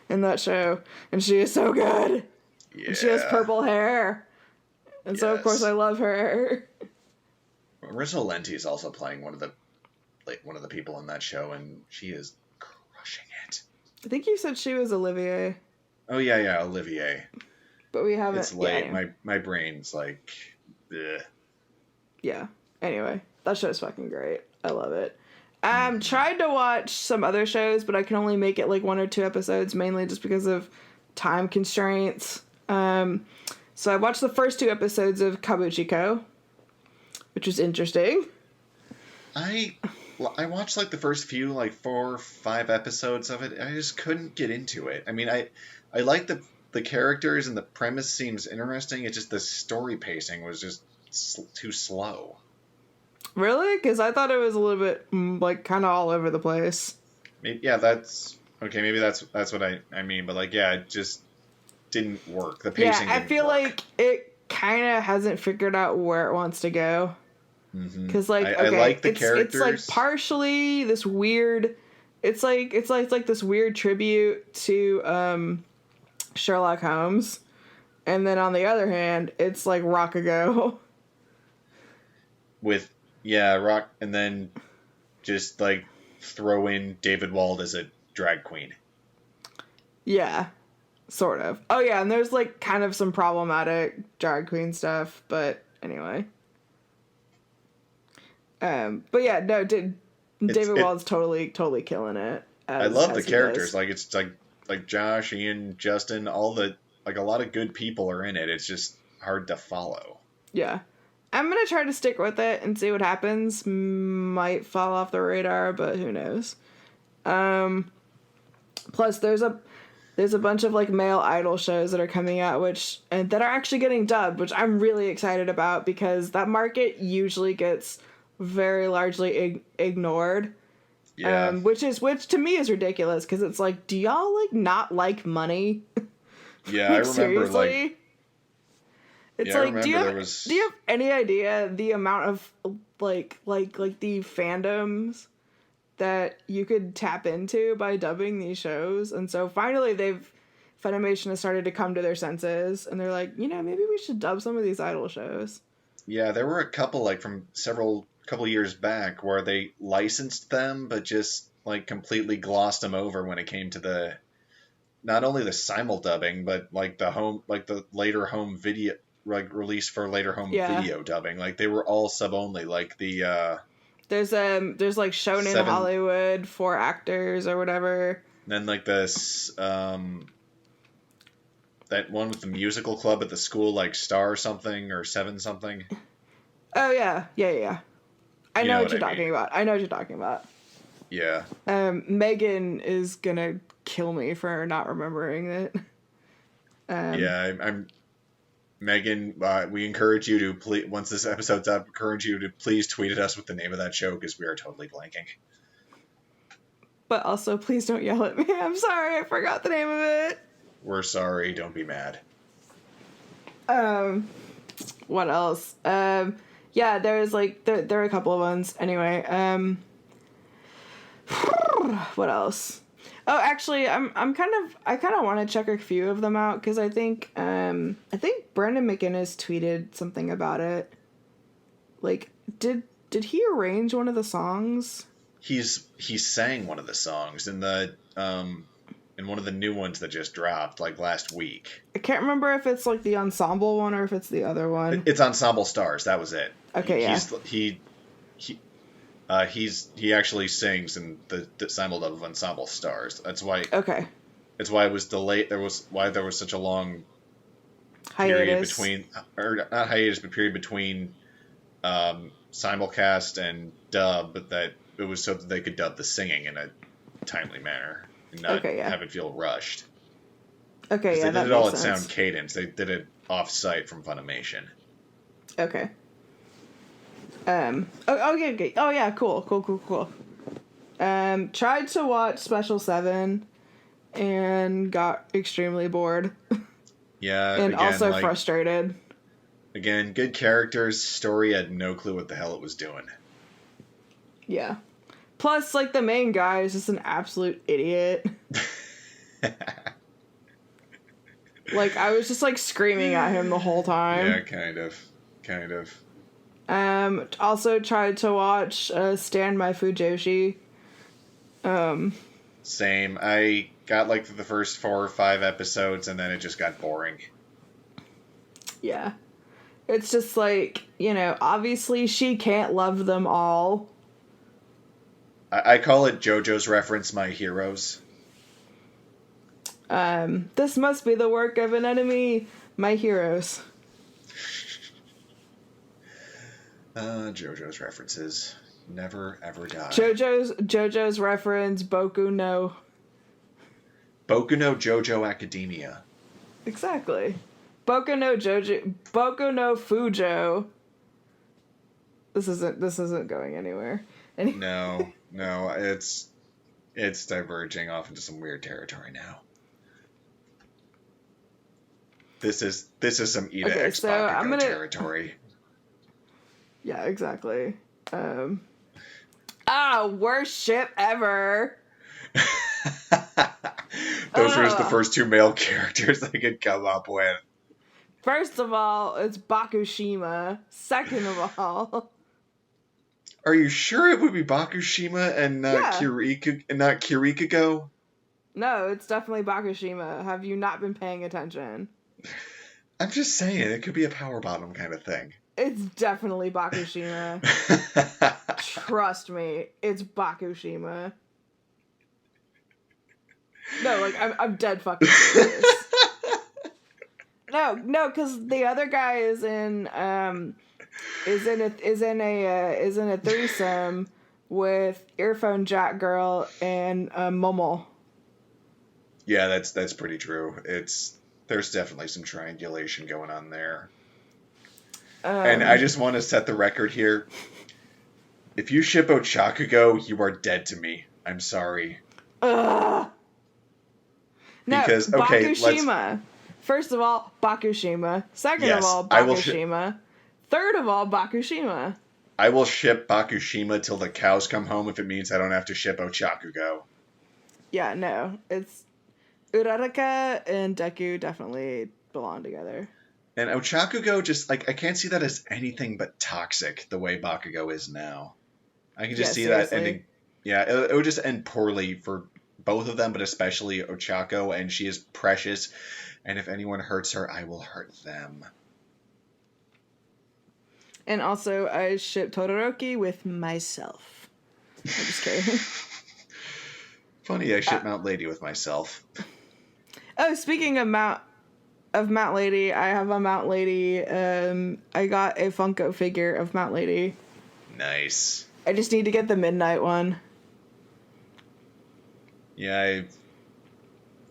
in that show, and she is so good. Yeah. And she has purple hair, and so of course I love her. Marissa Lenti is also playing one of the people in that show, and she is crushing it. I think you said she was Olivier. Oh yeah, Olivier. But we haven't. It's late. Yeah, anyway. My brain's like, ugh. Yeah. Anyway, that show's fucking great. I love it. Tried to watch some other shows, but I can only make it like 1 or 2 episodes, mainly just because of time constraints. So I watched the first 2 episodes of Kabuchiko, which was interesting. I watched like the first few, like 4 or 5 episodes of it. I just couldn't get into it. I mean, I like the characters and the premise seems interesting. It's just the story pacing was just too slow. Really? Because I thought it was a little bit like kind of all over the place. Maybe, yeah, that's okay. Maybe that's what I mean. But like, yeah, it just didn't work. The pacing. Yeah, I feel like it kind of hasn't figured out where it wants to go. Because like, okay, I like the characters. It's like partially this weird. It's like this weird tribute to Sherlock Holmes, and then on the other hand, it's like Rokugo. With rock, and then just like throw in David Wald as a drag queen. Yeah, sort of. Oh yeah, and there's like kind of some problematic drag queen stuff, but anyway. But yeah, no, David Wald's totally killing it. I love the characters. Like it's like Josh, Ian, Justin, all the like a lot of good people are in it. It's just hard to follow. Yeah. I'm gonna try to stick with it and see what happens. Might fall off the radar, but who knows. Plus there's a bunch of like male idol shows that are coming out and that are actually getting dubbed, which I'm really excited about because that market usually gets very largely ignored. Yeah. Which to me is ridiculous because it's like, do y'all like not like money? Yeah, I remember seriously? like. It's yeah, like, do you have any idea the amount of like the fandoms that you could tap into by dubbing these shows? And so finally Funimation has started to come to their senses, and they're like, maybe we should dub some of these idol shows. Yeah, there were a couple like from couple years back where they licensed them, but just like completely glossed them over when it came to not only the simuldubbing, but like the later home video. Like released for later home video dubbing, like they were all sub only. Like the there's like Shonen Hollywood for actors or whatever. Then like this that one with the musical club at the school, like Star something or 7 something. Oh yeah. I know what you're talking about. Yeah. Megan is gonna kill me for not remembering it. I'm. Megan, we encourage you to please, once this episode's up, encourage you to please tweet at us with the name of that show because we are totally blanking. But also, please don't yell at me. I'm sorry, I forgot the name of it. We're sorry. Don't be mad. What else? Yeah, there's like there are a couple of ones. Anyway, what else? Oh, actually, I kind of want to check a few of them out because I think Brandon McInnes tweeted something about it. Like, did he arrange one of the songs? He sang one of the songs in one of the new ones that just dropped like last week. I can't remember if it's like the ensemble one or if it's the other one. It's Ensemble Stars. That was it. Okay, yeah. He actually sings in the simuldub of Ensemble Stars. That's why. Okay. It's why it was delayed. There was such a long period between, or not hiatus, but period between simulcast and dub. But that it was so that they could dub the singing in a timely manner and not have it feel rushed. Okay, yeah, they that did it all makes at sense. Sound Cadence. They did it off-site from Funimation. Okay. Okay. Oh yeah, cool. Tried to watch Special 7 and got extremely bored. Yeah, and again, also frustrated. Again, good characters, story had no clue what the hell it was doing. Yeah. Plus, like, the main guy is just an absolute idiot. Like, I was just, like, screaming at him the whole time. Yeah, kind of. Also tried to watch Stand by Fujoshi. Same. I got, like, the first 4 or 5 episodes, and then it just got boring. Yeah. It's just like, obviously she can't love them all. I call it JoJo's reference My Heroes. This must be the work of an enemy, my heroes. JoJo's references never ever die. JoJo's reference, Boku no JoJo Academia. Exactly. Boku no Fujo. This isn't going anywhere. No, it's diverging off into some weird territory now. This is some Ida X Bakugo territory. Yeah, exactly. Worst ship ever. Those were just the first 2 male characters I could come up with. First of all, it's Bakushima. Second of all, are you sure it would be Bakushima and not Kirikago? No, it's definitely Bakushima. Have you not been paying attention? I'm just saying, it could be a power bottom kind of thing. It's definitely Bakushima. Trust me, it's Bakushima. No, like I'm dead fucking serious. No, because the other guy is in a threesome with Earphone Jack Girl and Momo. Yeah, that's pretty true. There's definitely some triangulation going on there. And I just want to set the record here. If you ship Ochakugo, you are dead to me. I'm sorry. No, because Bakushima. First of all, Bakushima. Second of all, Bakushima. Third of all, Bakushima. I will ship Bakushima till the cows come home if it means I don't have to ship Ochakugo. Yeah, no. It's Uraraka and Deku definitely belong together. And Ochakugo just, like, I can't see that as anything but toxic the way Bakugo is now. I can just see that ending. Yeah, it would just end poorly for both of them, but especially Ochako, and she is precious. And if anyone hurts her, I will hurt them. And also, I ship Todoroki with myself. I'm just kidding. Funny, I ship Mount Lady with myself. Oh, speaking of Mount Lady, I have a Mount Lady. I got a Funko figure of Mount Lady. Nice. I just need to get the midnight one. Yeah,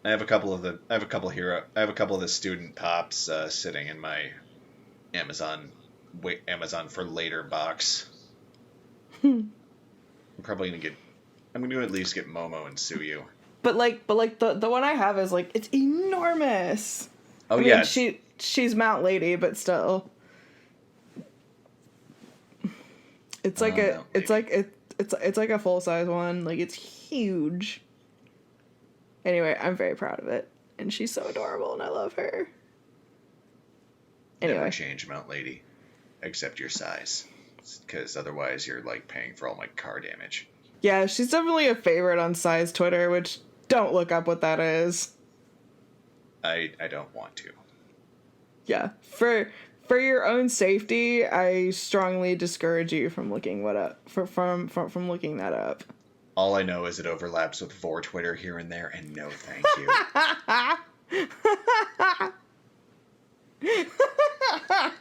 I have a couple of the student pops sitting in my Amazon for later box. I'm gonna at least get Momo and Tsuyu. But the one I have is like, it's enormous. Oh, I mean, yeah. She's Mount Lady, but still. It's like it's like a full size one. Like, it's huge. Anyway, I'm very proud of it, and she's so adorable, and I love her. Anyway, never change Mount Lady, except your size, because otherwise you're like paying for all my car damage. Yeah, she's definitely a favorite on Size Twitter, which don't look up what that is. I don't want to. Yeah, for your own safety, I strongly discourage you from looking from looking that up. All I know is it overlaps with Vor Twitter here and there, and no thank you.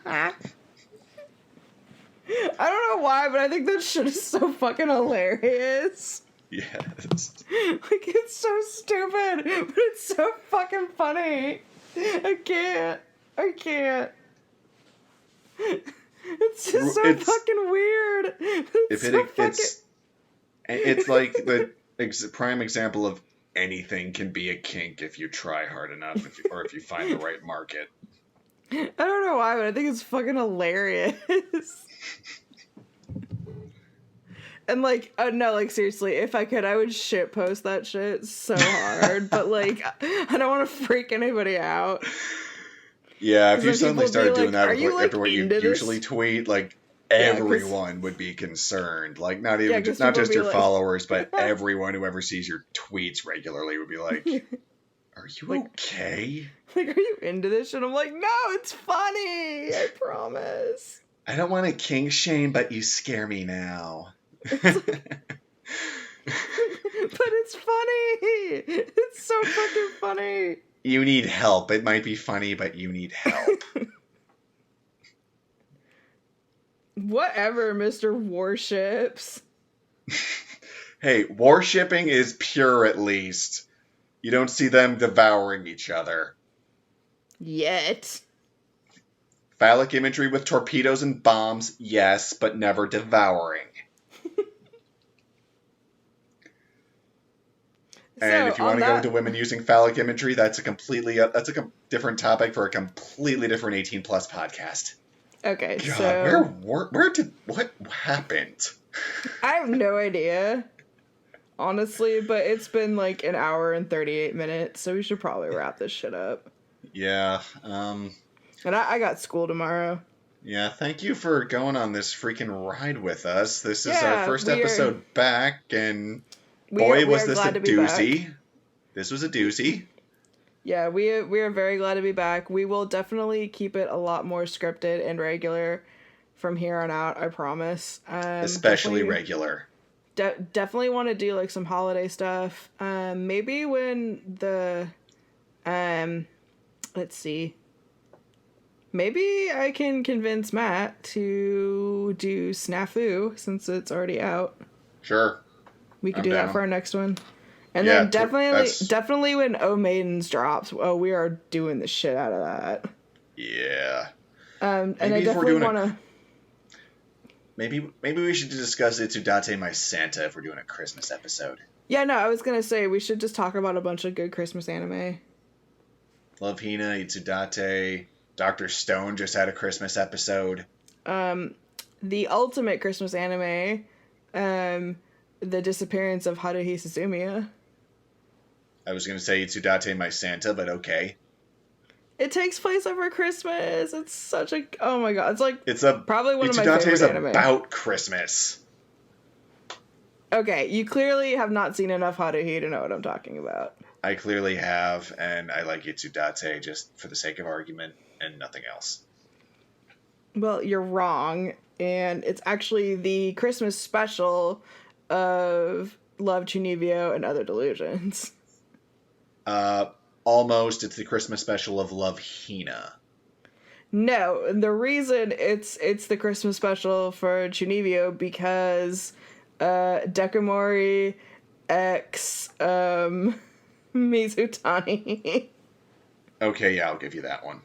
I don't know why, but I think that shit is so fucking hilarious. Yes. Like, it's so stupid, but it's so fucking funny. I can't. It's just so fucking weird. It's like the prime example of anything can be a kink if you try hard enough, or if you find the right market. I don't know why, but I think it's fucking hilarious. And like, no, like seriously, if I could, I would shit post that shit so hard. But like, I don't want to freak anybody out. Yeah, if you suddenly started doing like, that after what you usually tweet, like everyone would be concerned. Like not just your followers, but everyone who ever sees your tweets regularly would be like, "Are you okay? Like, are you into this shit?" I'm like, "No, it's funny. I promise." I don't want to kink shame, but you scare me now. But it's funny. It's so fucking funny. You need help. It might be funny, but you need help. Whatever, Mr. Warships. Hey, warshipping is pure at least. You don't see them devouring each other. Yet. Phallic imagery with torpedoes and bombs, yes, but never devouring. And if you want to go into women using phallic imagery, that's a different topic for a completely different 18+ podcast. Okay, God, so what happened? I have no idea, honestly, but it's been like an hour and 38 minutes, so we should probably wrap this shit up. Yeah. And I got school tomorrow. Yeah, thank you for going on this freaking ride with us. This is our first episode back, and boy, was this a doozy. Back. This was a doozy. Yeah, we are very glad to be back. We will definitely keep it a lot more scripted and regular from here on out, I promise. Especially regular. Definitely want to do like some holiday stuff. Maybe when the let's see. Maybe I can convince Matt to do Snafu since it's already out. Sure. We could do that for our next one. And then definitely when O Maidens drops, we are doing the shit out of that. Yeah. And I definitely want to... Maybe we should discuss Itsudate My Santa if we're doing a Christmas episode. Yeah, no, I was going to say we should just talk about a bunch of good Christmas anime. Love Hina, Itsudate, Dr. Stone just had a Christmas episode. The ultimate Christmas anime, The Disappearance of Haruhi Suzumiya. I was going to say Itsudate My Santa, but okay. It takes place over Christmas. It's such a... Oh my god. It's probably one of my favorite anime. Itsudate is about Christmas. Okay, you clearly have not seen enough Haruhi to know what I'm talking about. I clearly have, and I like Itsudate just for the sake of argument and nothing else. Well, you're wrong, and it's actually the Christmas special of Love, Chunibyo, and Other Delusions. Almost. It's the Christmas special of Love, Hina. No, the reason it's the Christmas special for Chunibyo because Dekamori X Mizutani. Okay, yeah, I'll give you that one.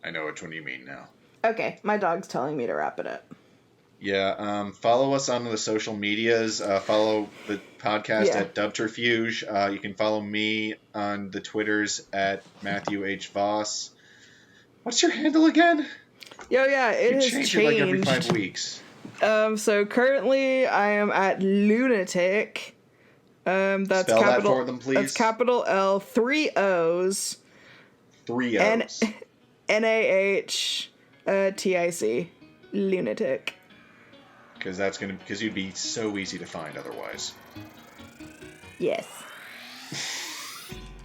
I know which one you mean now. Okay, my dog's telling me to wrap it up. Yeah, follow us on the social medias. Follow the podcast at Dubterfuge. You can follow me on the Twitters at Matthew H. Voss. What's your handle again? It has changed. It like every 5 weeks. So currently I am at Lunatic. That's Spell capital, that for them, please. That's capital L, 3 O's. 3 O's. NAHTIC. Lunatic. Because you'd be so easy to find otherwise. Yes.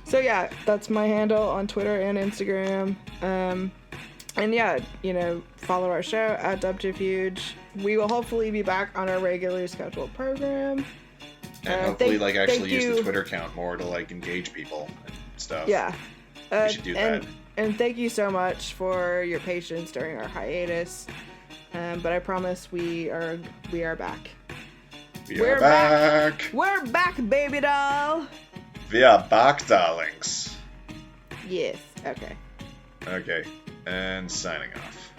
So yeah, that's my handle on Twitter and Instagram. And yeah, follow our show at Dubterfuge. We will hopefully be back on our regularly scheduled program. And hopefully actually use the Twitter account more to engage people and stuff. Yeah. We should do that. And thank you so much for your patience during our hiatus. But I promise we are back. We're back. We're back, baby doll. We are back, darlings. Yes. Okay. Okay. And signing off.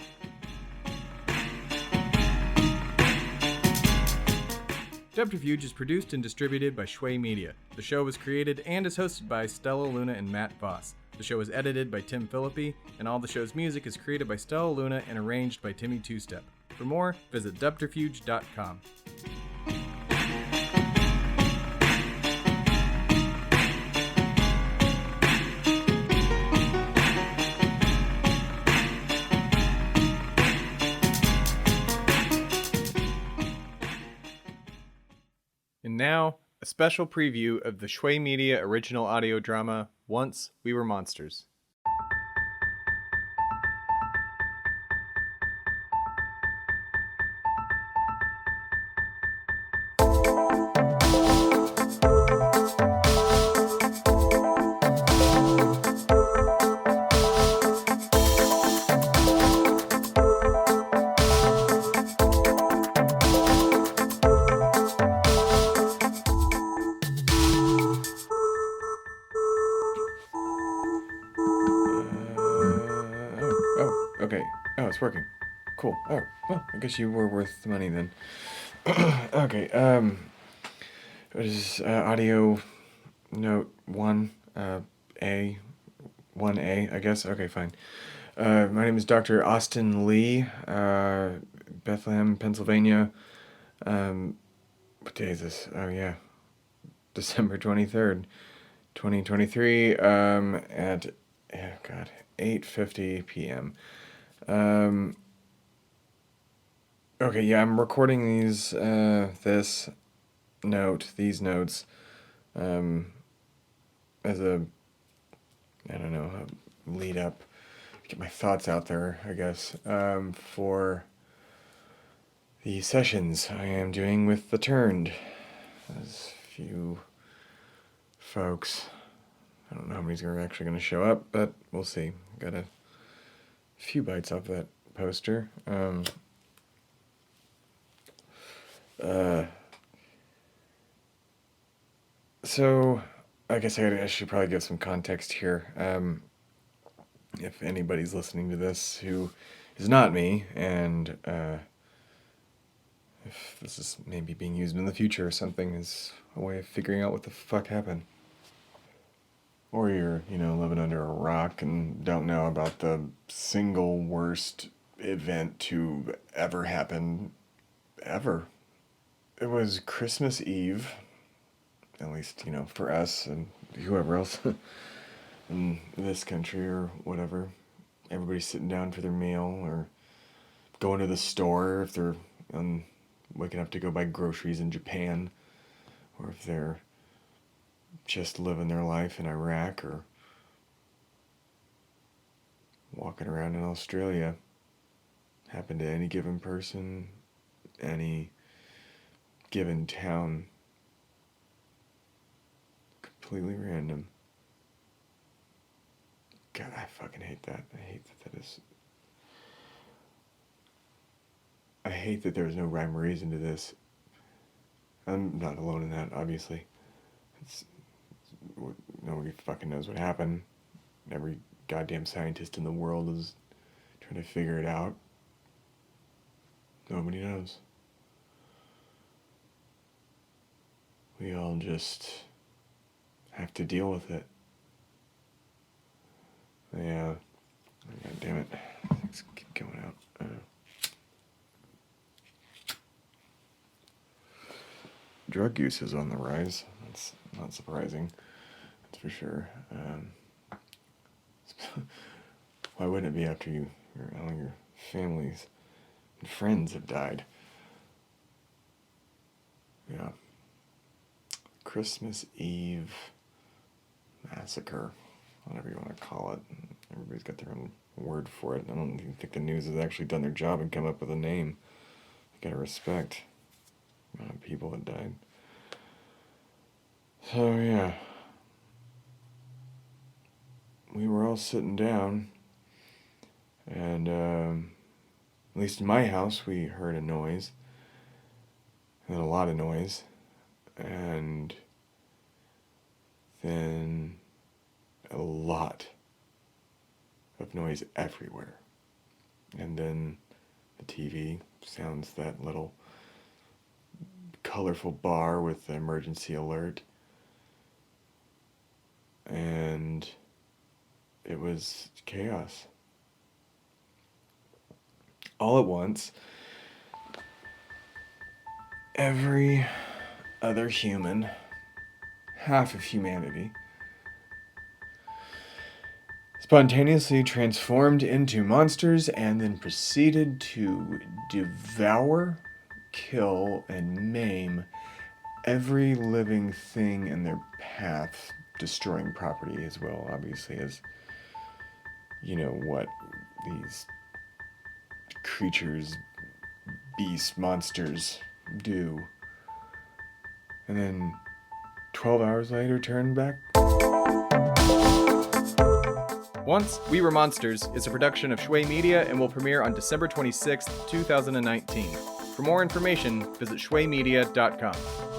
Dubterfuge is produced and distributed by Shui Media. The show was created and is hosted by Stella Luna and Matt Voss. The show is edited by Tim Philippi, and all the show's music is created by Stella Luna and arranged by Timmy Two Step. For more, visit Dubterfuge.com. And now, a special preview of the Shui Media original audio drama, Once We Were Monsters. Okay. Oh, it's working. Cool. Oh, well, I guess you were worth the money then. Okay, what is audio note 1, A, 1A, I guess? Okay, fine. My name is Dr. Austin Lee, Bethlehem, Pennsylvania. What day is this? Oh, yeah. December 23rd, 2023, at, oh, God, 8:50 p.m. Okay, yeah, I'm recording these notes, as a, I don't know, a lead up, get my thoughts out there, I guess, for the sessions I am doing with the Turned. There's a few folks. I don't know how many's actually going to show up, but we'll see. Got a few bites off that poster. So, I guess I should probably give some context here. If anybody's listening to this who is not me, and if this is maybe being used in the future or something as a way of figuring out what the fuck happened. Or you're, living under a rock and don't know about the single worst event to ever happen, ever. It was Christmas Eve, at least, for us and whoever else in this country or whatever. Everybody's sitting down for their meal or going to the store if they're waking up to go buy groceries in Japan, or if they're just living their life in Iraq or walking around in Australia. Happen to any given person, any given town. Completely random. God, I fucking hate that. I hate that there's no rhyme or reason to this. I'm not alone in that, obviously. Nobody fucking knows what happened. Every goddamn scientist in the world is trying to figure it out. Nobody knows. We all just have to deal with it. Yeah. God damn it. Things keep going out. Drug use is on the rise. That's not surprising. That's for sure. Why wouldn't it be after all your families and friends have died? Yeah. Christmas Eve massacre, whatever you want to call it. Everybody's got their own word for it. I don't even think the news has actually done their job and come up with a name. You gotta respect the amount of people that died. So yeah, we were all sitting down, and at least in my house, we heard a noise, and a lot of noise, and then a lot of noise everywhere. And then the TV sounds that little colorful bar with the emergency alert. And it was chaos. All at once, every other human, half of humanity, spontaneously transformed into monsters and then proceeded to devour, kill, and maim every living thing in their path, destroying property as well, obviously, as you know what these creatures, beasts, monsters do. And then 12 hours later turn back. Once We Were Monsters is a production of Shui Media and will premiere on December 26th, 2019. For more information, visit shuimedia.com.